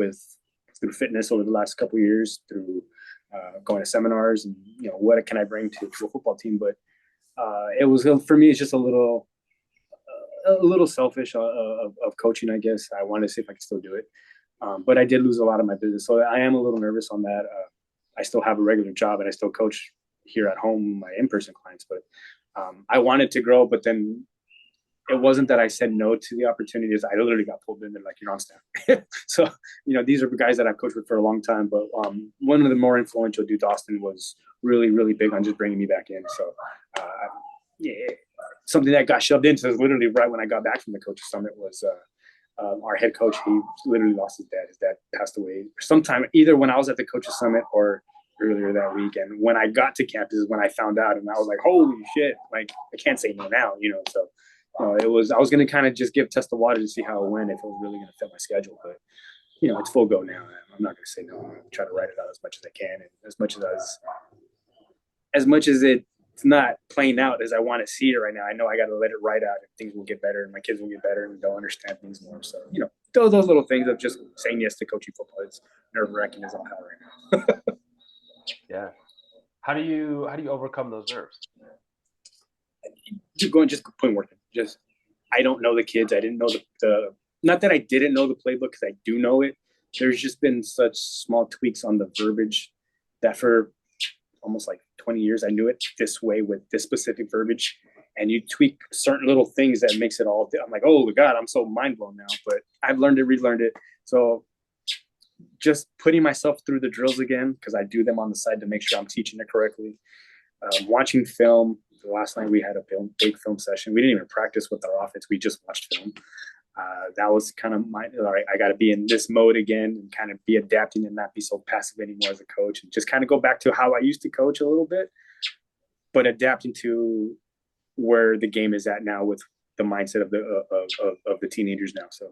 through fitness over the last couple of years, through going to seminars, and what can I bring to a football team. But it was, for me, it's just a little selfish of coaching, I guess. I wanted to see if I could still do it, but I did lose a lot of my business, so I am a little nervous on that. I still have a regular job and I still coach here at home, my in-person clients, but I wanted to grow, but then it wasn't that I said no to the opportunities. I literally got pulled in there like, you're on staff. So, these are guys that I've coached with for a long time, but one of the more influential dudes, Austin, was really, really big on just bringing me back in. So, something that got shoved into is literally right when I got back from the coaches summit was our head coach. He literally lost his dad. His dad passed away sometime either when I was at the coaches summit or earlier that week. And when I got to campus is when I found out, and I was like, holy shit, like, I can't say no now, so I was going to kind of just test the water to see how it went, if it was really going to fit my schedule. But, it's full go now. I'm not going to say no. I'm going to try to write it out as much as I can. And as much as it's not playing out as I want to see it right now, I know I got to let it ride out, and things will get better and my kids will get better and they'll understand things more. So, those little things of just saying yes to coaching football, it's nerve-wracking as all hell right now.
Yeah. How do you overcome those nerves?
Just putting work in. I don't know the kids. I didn't know the not that I didn't know the playbook, because I do know it. There's just been such small tweaks on the verbiage that for almost like 20 years, I knew it this way with this specific verbiage. And you tweak certain little things that makes it all, I'm like, oh God, I'm so mind blown now, but I've learned it, relearned it. So just putting myself through the drills again, because I do them on the side to make sure I'm teaching it correctly. Watching film. Last night we had a big film session. We didn't even practice with our offense. We just watched film. That was kind of all right, I got to be in this mode again and kind of be adapting and not be so passive anymore as a coach, and just kind of go back to how I used to coach a little bit, but adapting to where the game is at now with the mindset of the teenagers now. So,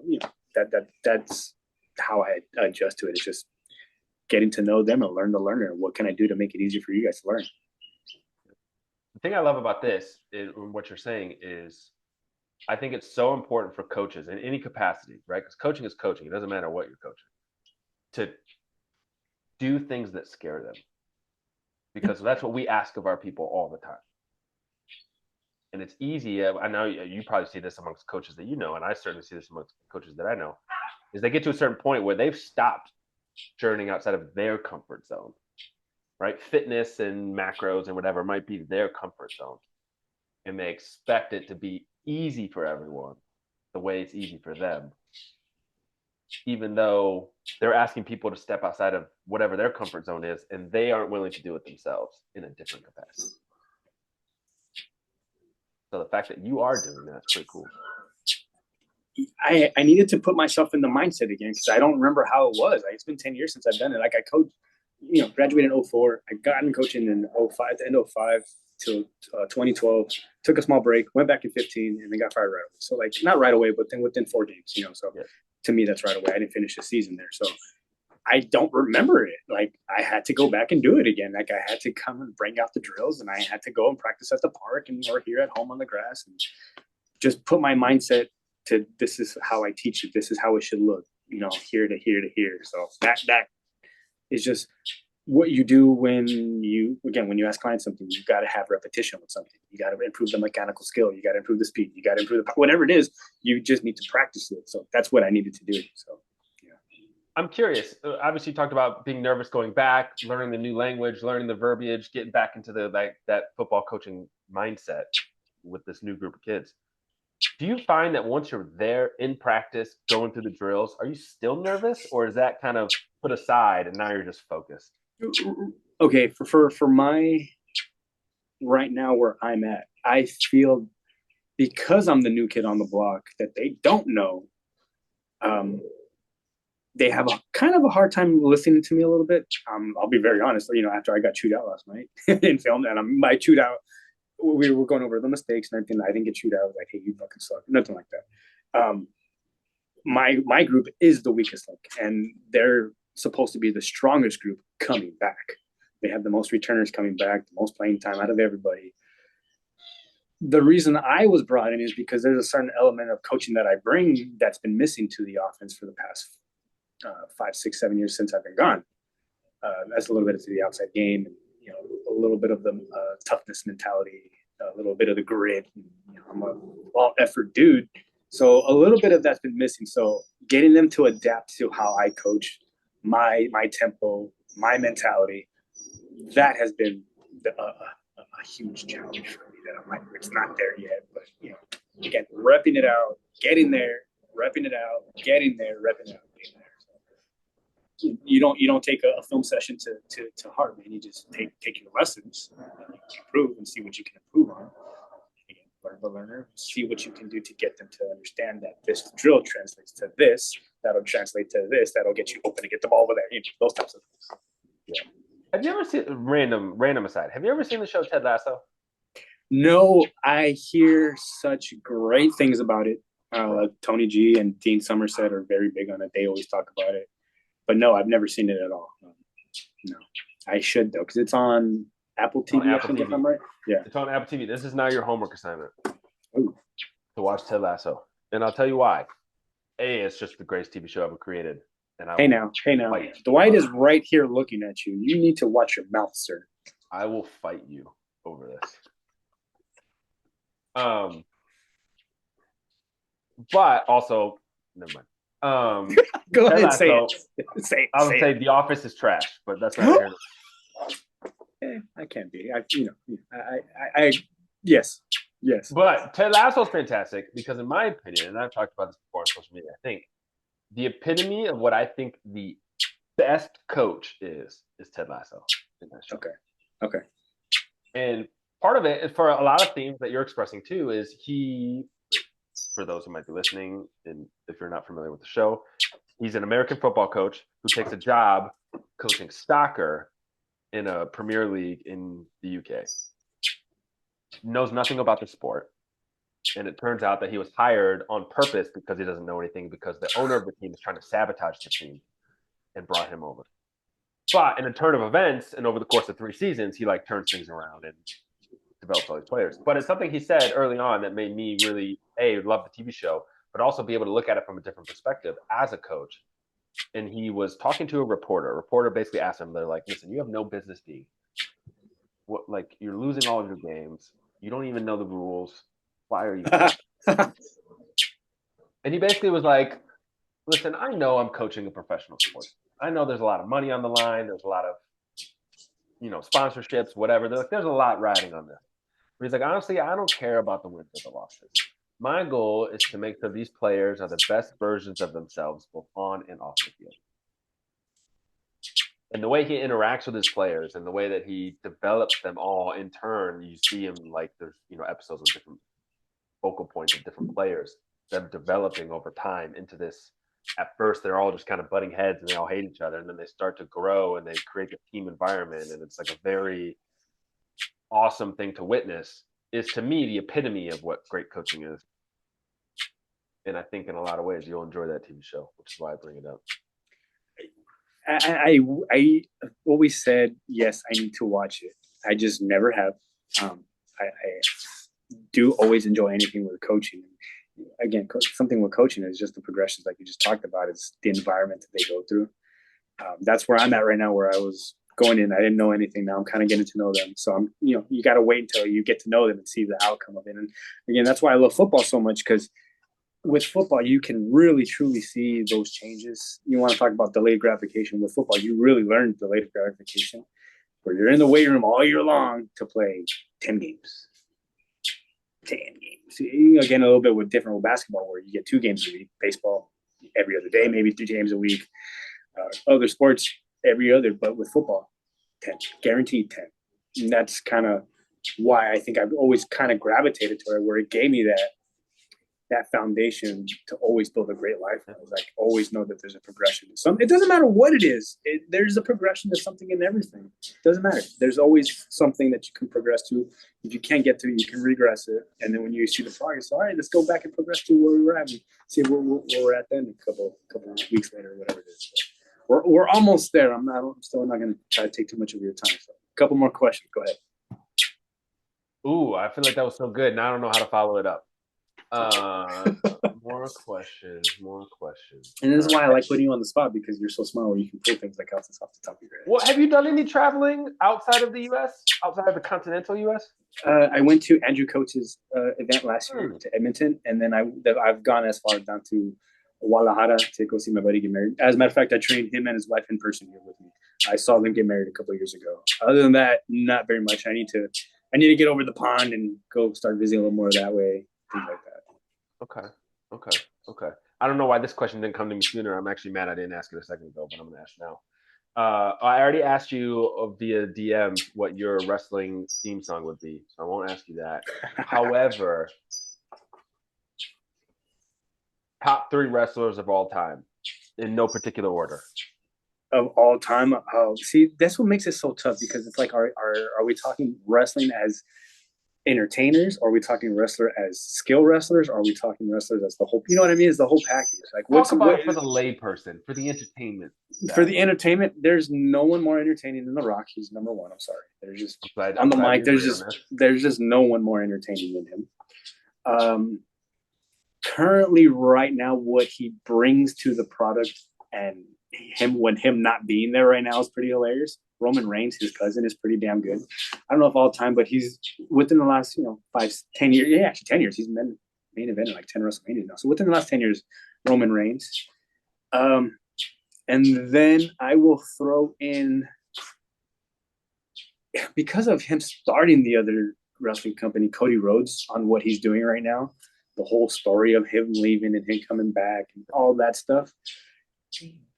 that's how I adjust to it. It's just getting to know them and learn the learner. What can I do to make it easier for you guys to learn?
The thing I love about this is what you're saying is, I think it's so important for coaches in any capacity, right? Because coaching is coaching. It doesn't matter what you're coaching, to do things that scare them, because that's what we ask of our people all the time. And it's easy. I know you probably see this amongst coaches that you know, and I certainly see this amongst coaches that I know, is they get to a certain point where they've stopped journeying outside of their comfort zone, right? Fitness and macros and whatever might be their comfort zone. And they expect it to be easy for everyone. the way it's easy for them, even though they're asking people to step outside of whatever their comfort zone is, and they aren't willing to do it themselves in a different capacity. So the fact that you are doing that's pretty cool.
I needed to put myself in the mindset again because I don't remember how it was. Like, it's been 10 years since I've done it. Like I coached, graduated in 04. I got in coaching in 05, the end of 05 till 2012. Took a small break, went back in 15, and then got fired right away. So like not right away, but then within 4 games, So to me, that's right away. I didn't finish the season there, so I don't remember it. Like I had to go back and do it again. Like I had to come and bring out the drills, and I had to go and practice at the park or here at home on the grass, and just put my mindset to this is how I teach it. This is how it should look. Here to here to here. So that is just what you do when you ask clients something. You got to have repetition with something. You got to improve the mechanical skill. You got to improve the speed. You got to improve whatever it is. You just need to practice it. So that's what I needed to do. So.
I'm curious. Obviously, you talked about being nervous going back, learning the new language, learning the verbiage, getting back into that football coaching mindset with this new group of kids. Do you find that once you're there in practice, going through the drills, are you still nervous, or is that kind of put aside and now you're just focused?
Okay, for my right now where I'm at, I feel because I'm the new kid on the block that they don't know. They have a kind of a hard time listening to me a little bit. I'll be very honest. After I got chewed out last night in film, and I chewed out. We were going over the mistakes and everything. I didn't get chewed out. I was like, "Hey, you fucking suck," nothing like that. My group is the weakest link, and they're supposed to be the strongest group coming back. They have the most returners coming back, the most playing time out of everybody. The reason I was brought in is because there's a certain element of coaching that I bring that's been missing to the offense for the past 5, 6, 7 years since I've been gone. That's a little bit of the outside game, and a little bit of the toughness mentality, a little bit of the grit. I'm a all effort dude, so a little bit of that's been missing. So getting them to adapt to how I coach, my tempo, my mentality, that has been a huge challenge for me. That I'm like, it's not there yet, but again, repping it out, getting there, repping it out, getting there, repping it out, getting there. You don't take a film session to heart, man. You just take your lessons, and you improve and see what you can improve on. Again, learn the learner, see what you can do to get them to understand that this drill translates to this, that'll translate to this, that'll get you open to get the ball over there. Those types of things.
Yeah. Have you ever seen random aside? Have you ever seen the show Ted Lasso?
No, I hear such great things about it. Tony G and Dean Somerset are very big on it. They always talk about it. But no, I've never seen it at all. No, I should though, because it's on Apple TV.
On Apple TV.
If I'm right. Yeah,
it's on Apple TV. This is now your homework assignment.
Ooh.
To watch Ted Lasso, and I'll tell you why. It's just the greatest TV show ever created. And
hey now, Dwight is right here looking at you. You need to watch your mouth, sir.
I will fight you over this. But also, never mind.
Go ahead, say it.
I would say The Office is trash, but that's not here.
I can't be. I yes.
But Ted Lasso is fantastic because, in my opinion, and I've talked about this before on social media, I think the epitome of what I think the best coach is Ted Lasso in that show.
Okay.
And part of it, for a lot of themes that you're expressing too, is he. For those who might be listening, and if you're not familiar with the show, he's an American football coach who takes a job coaching soccer in a Premier League in the UK. Knows nothing about the sport. And it turns out that he was hired on purpose because he doesn't know anything, because the owner of the team is trying to sabotage the team and brought him over. But in a turn of events, and over the course of 3 seasons, he turns things around and develops all these players. But it's something he said early on that made me really love the TV show, but also be able to look at it from a different perspective as a coach. And he was talking to a reporter. A reporter basically asked him, they're like, listen, you have no business being. You're losing all of your games. You don't even know the rules. Why are you? And he basically was like, listen, I know I'm coaching a professional sport. I know there's a lot of money on the line. There's a lot of, sponsorships, whatever. There's a lot riding on this. But he's like, honestly, I don't care about the wins or the losses. My goal is to make sure these players are the best versions of themselves, both on and off the field. And the way he interacts with his players and the way that he develops them all in turn, you see him like there's episodes of different focal points of different players, them developing over time into this. At first, they're all just kind of butting heads and they all hate each other, and then they start to grow and they create a team environment, and it's like a very awesome thing to witness. Is to me the epitome of what great coaching is, and I think in a lot of ways you'll enjoy that TV show, which is why I bring it up.
I always said yes, I need to watch it. I just never have. I do always enjoy anything with coaching. Again, something with coaching is just the progressions, like you just talked about. Is the environment that they go through. That's where I'm at right now. Where I was going in, I didn't know anything. Now I'm kind of getting to know them. So I'm, you got to wait until you get to know them and see the outcome of it. And again, that's why I love football so much, because with football, you can really truly see those changes. You want to talk about delayed gratification with football, you really learn delayed gratification where you're in the weight room all year long to play 10 games. 10 games. Again, a little bit with different with basketball where you get 2 games a week, baseball every other day, maybe 3 games a week, other sports every other, but with football, 10, guaranteed 10. And that's kind of why I think I've always kind of gravitated to it, where it gave me that foundation to always build a great life. I was like, always know that there's a progression. It doesn't matter what it is. There's a progression to something in everything. It doesn't matter. There's always something that you can progress to. If you can't get to it, you can regress it. And then when you see the progress, all right, let's go back and progress to where we were at and see where we're at then a couple weeks later, or whatever it is. So we're almost there. I'm still not going to try to take too much of your time. So a couple more questions. Go ahead.
Ooh, I feel like that was so good. Now I don't know how to follow it up. More questions.
And this is why I like putting you on the spot, because you're so smart where you can pull things like off the top of your head.
Well, have you done any traveling outside of the U.S., outside of the continental U.S.?
I went to Andrew Coach's event last year to Edmonton, and then I've gone as far down to Guadalajara to go see my buddy get married. As a matter of fact, I trained him and his wife in person here with me. I saw them get married a couple of years ago. Other than that, not very much. I need to get over the pond and go start visiting a little more that way, things like that.
Okay. I don't know why this question didn't come to me sooner. I'm actually mad I didn't ask it a second ago, but I'm going to ask now. I already asked you via DM what your wrestling theme song would be, so I won't ask you that. However, top 3 wrestlers of all time, in no particular order.
Of all time, see, that's what makes it so tough, because it's like, are we talking wrestling as entertainers, or are we talking wrestler as skill wrestlers, or are we talking wrestlers as the whole, you know what I mean? It's the whole package. Like,
Talk about it for the layperson, for the entertainment.
For the entertainment, there's no one more entertaining than The Rock. He's number one. I'm sorry. There's just on the mic. There's just no one more entertaining than him. Currently, right now, what he brings to the product, and him not being there right now, is pretty hilarious. Roman Reigns, his cousin, is pretty damn good. I don't know if all time, but he's within the last 5-10 years. Yeah, actually 10 years. He's been main event in like 10 WrestleMania now. So within the last 10 years, Roman Reigns. And then I will throw in, because of him starting the other wrestling company, Cody Rhodes, on what he's doing right now, the whole story of him leaving and him coming back and all that stuff.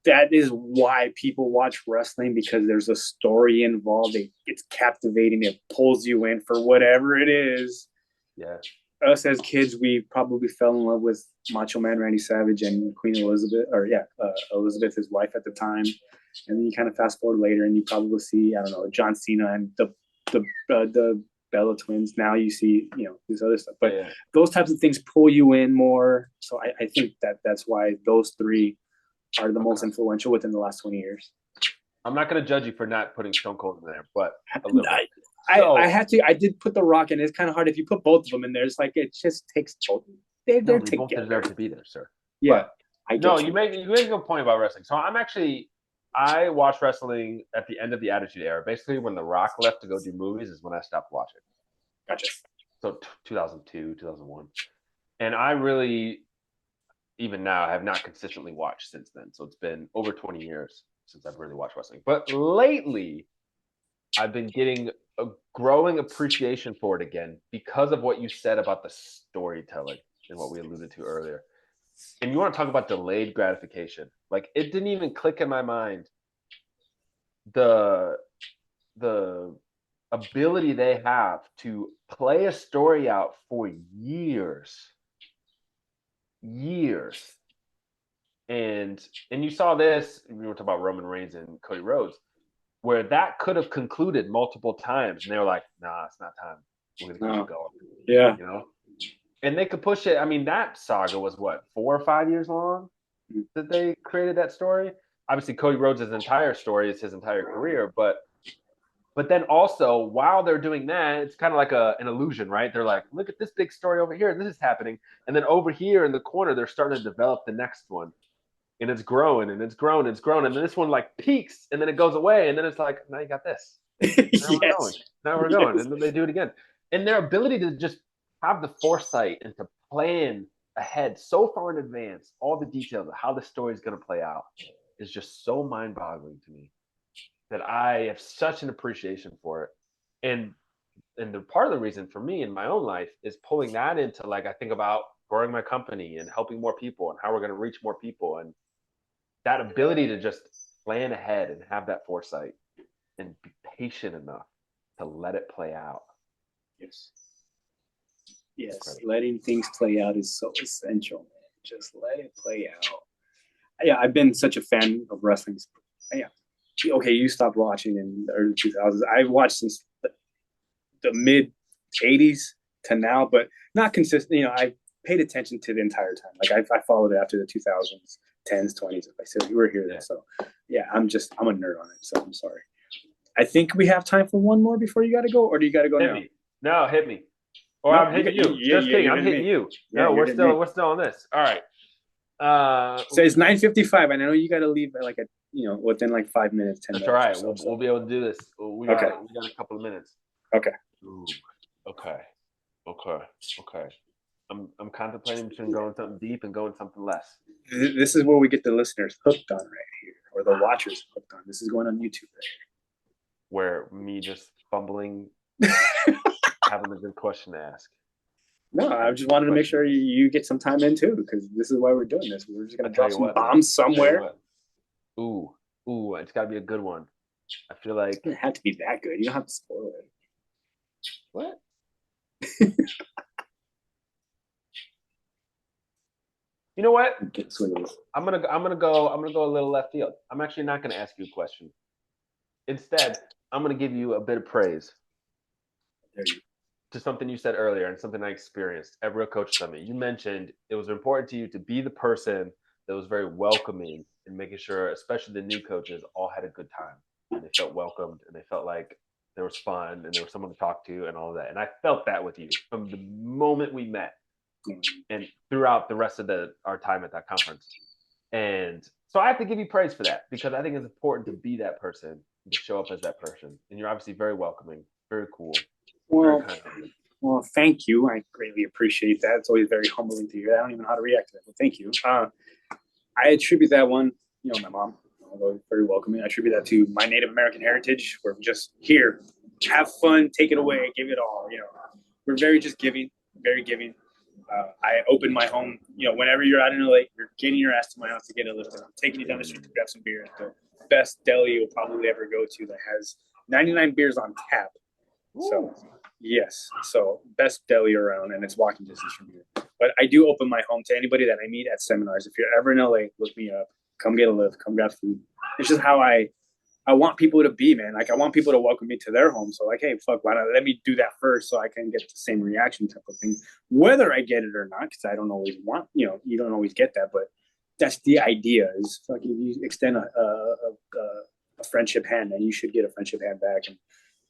That is why people watch wrestling, because there's a story involved. It's captivating. It pulls you in for whatever it is.
Yeah.
Us as kids, we probably fell in love with Macho Man Randy Savage and Queen Elizabeth, Elizabeth, his wife at the time. And then you kind of fast forward later, and you probably see, I don't know, John Cena and the Bella twins. Now you see, this other stuff. But those types of things pull you in more. So I think that's why those 3 are the most influential within the last 20 years.
I'm not going to judge you for not putting Stone Cold in there, but a little bit.
I had to. I did put The Rock in. It's kind of hard if you put both of them in there. It's like it just takes both. They're together.
Both deserve to be there, sir.
Yeah,
but you make a good point about wrestling. So I watched wrestling at the end of the Attitude Era. Basically, when The Rock left to go do movies is when I stopped watching.
Gotcha.
So 2002, 2001, and I really, even now, have not consistently watched since then. So it's been over 20 years since I've really watched wrestling. But lately, I've been getting a growing appreciation for it again because of what you said about the storytelling. and what we alluded to earlier. And you want to talk about delayed gratification? Like it didn't even click in my mind the the ability they have to play a story out for years. And you saw this, we were talking about Roman Reigns and Cody Rhodes, where that could have concluded multiple times, and they were like, "Nah, it's not time. We're gonna keep it going."
Yeah,
you know, and they could push it. I mean, that saga was what 4 or 5 years long that they created that story. Obviously, Cody Rhodes' entire story is his entire career, but then also while they're doing that, it's kind of like an illusion, right? They're like, look at this big story over here, this is happening, and then over here in the corner, they're starting to develop the next one, and it's growing and it's growing and it's growing, and then this one like peaks and then it goes away, and then it's like, now you got this. Now we're going, and then they do it again. And their ability to just have the foresight and to plan ahead so far in advance, all the details of how the story is going to play out, is just so mind-boggling to me that I have such an appreciation for it. And the part of the reason for me in my own life is pulling that into, like, I think about growing my company and helping more people and how we're going to reach more people, and that ability to just plan ahead and have that foresight and be patient enough to let it play out.
Yes. Letting things play out is so essential, man. Just let it play out. Yeah, I've been such a fan of wrestling. Yeah. Okay, you stopped watching in the early 2000s. I've watched since the mid 80s to now, but not consistent. I paid attention to the entire time. Like I followed it after the 2000s, 10s, 20s. If I said you were here, then so yeah, I'm a nerd on it. So I'm sorry. I think we have time for one more before you got to go, or do you got to go
hit
now?
Me. No, hit me. Or
no,
I'm hitting you. Just kidding. I'm hitting you. No, we're still on this. All right.
So it's 9:55, and I know you got to leave at like within like 5 minutes, 10 minutes.
That's all right. We'll be able to do this. We got a couple of minutes.
Okay.
Ooh, okay. I'm contemplating between going something deep and going something less.
This is where we get the listeners hooked on right here, or the watchers hooked on. This is going on YouTube right here.
Where me just fumbling, having a good question to ask.
No, I just wanted to make sure you get some time in too, because this is why we're doing this. We're just gonna drop some bombs somewhere.
Ooh, it's got to be a good one. I feel like
it doesn't have to be that good. You don't have to spoil it.
What? You know what? I'm gonna go a little left field. I'm actually not gonna ask you a question. Instead, I'm gonna give you a bit of praise to something you said earlier and something I experienced at Real Coach Summit. You mentioned it was important to you to be the person that was very welcoming and making sure, especially the new coaches, all had a good time and they felt welcomed and they felt like there was fun and there was someone to talk to and all of that. And I felt that with you from the moment we met and throughout the rest of our time at that conference. And so I have to give you praise for that, because I think it's important to be that person, to show up as that person. And you're obviously very welcoming, very cool.
Well, thank you. I greatly appreciate that. It's always very humbling to hear. I don't even know how to react to that, but thank you. I attribute that one, my mom, although very welcoming. I attribute that to my Native American heritage. We're just here, have fun, take it away, give it all. We're very just giving, very giving. I open my home. Whenever you're out in LA, you're getting your ass to my house to get a lift. I'm taking you down the street to grab some beer at the best deli you'll probably ever go to that has 99 beers on tap. So, yes. So, best deli around, and it's walking distance from here. But I do open my home to anybody that I meet at seminars. If you're ever in LA, look me up. Come get a lift. Come grab food. It's just how I want people to be, man. Like, I want people to welcome me to their home. So, like, hey, fuck, why not let me do that first so I can get the same reaction type of thing, whether I get it or not, because I don't always want, you don't always get that. But that's the idea, is like, if you extend a friendship hand, then you should get a friendship hand back. And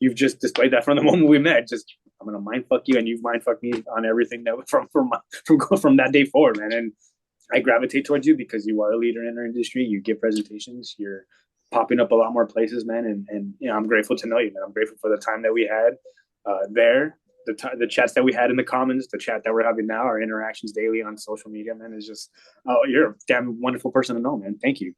you've just displayed that from the moment we met. Just, I'm gonna mind fuck you, and you've mind fucked me on everything that from that day forward, man. And I gravitate towards you because you are a leader in our industry. You give presentations. You're popping up a lot more places, man. And I'm grateful to know you, man. I'm grateful for the time that we had there, the chats that we had in the comments, the chat that we're having now, our interactions daily on social media, man. Is just, you're a damn wonderful person to know, man. Thank you.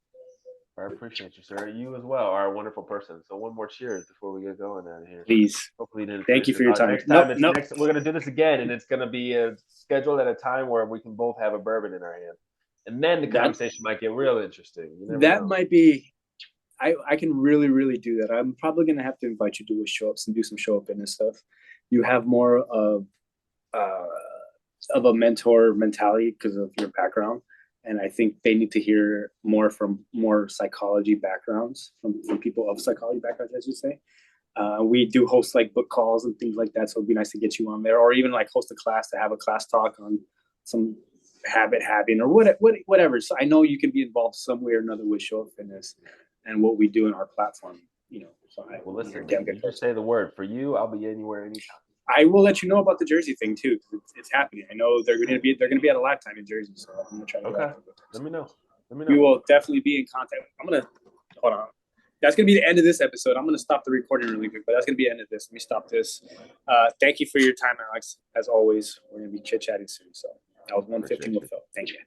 I appreciate you, sir. You as well are a wonderful person. So one more cheers before we get going out of here.
Please.
Hopefully, you didn't
Thank you
finish
for your
it.
time.
Next time,
Nope.
we're gonna do this again, and it's gonna be scheduled at a time where we can both have a bourbon in our hand, and then the conversation might get real interesting. You never
That
know.
might be. I can really do that. I'm probably gonna have to invite you to a show ups and do some show up and stuff. You have more of a mentor mentality because of your background, and I think they need to hear more from more psychology backgrounds from people of psychology backgrounds, I should say. We do host like book calls and things like that, so it'd be nice to get you on there, or even like host a class to have a class talk on some habit having or whatever. So I know you can be involved some way or another with Show Up Fitness and what we do in our platform. So
Well, listen,
damn
you
good
just say the word. For you, I'll be anywhere, anytime.
I will let you know about the Jersey thing too. It's happening. I know they're going to be at a Lifetime in Jersey, so I'm going to try to.
Okay. Let me know.
We will definitely be in contact. I'm going to hold on. That's going to be the end of this episode. I'm going to stop the recording really quick, but that's going to be the end of this. Let me stop this. Thank you for your time, Alex. As always, we're going to be chit chatting soon. So that was 115 with Phil. Thank you.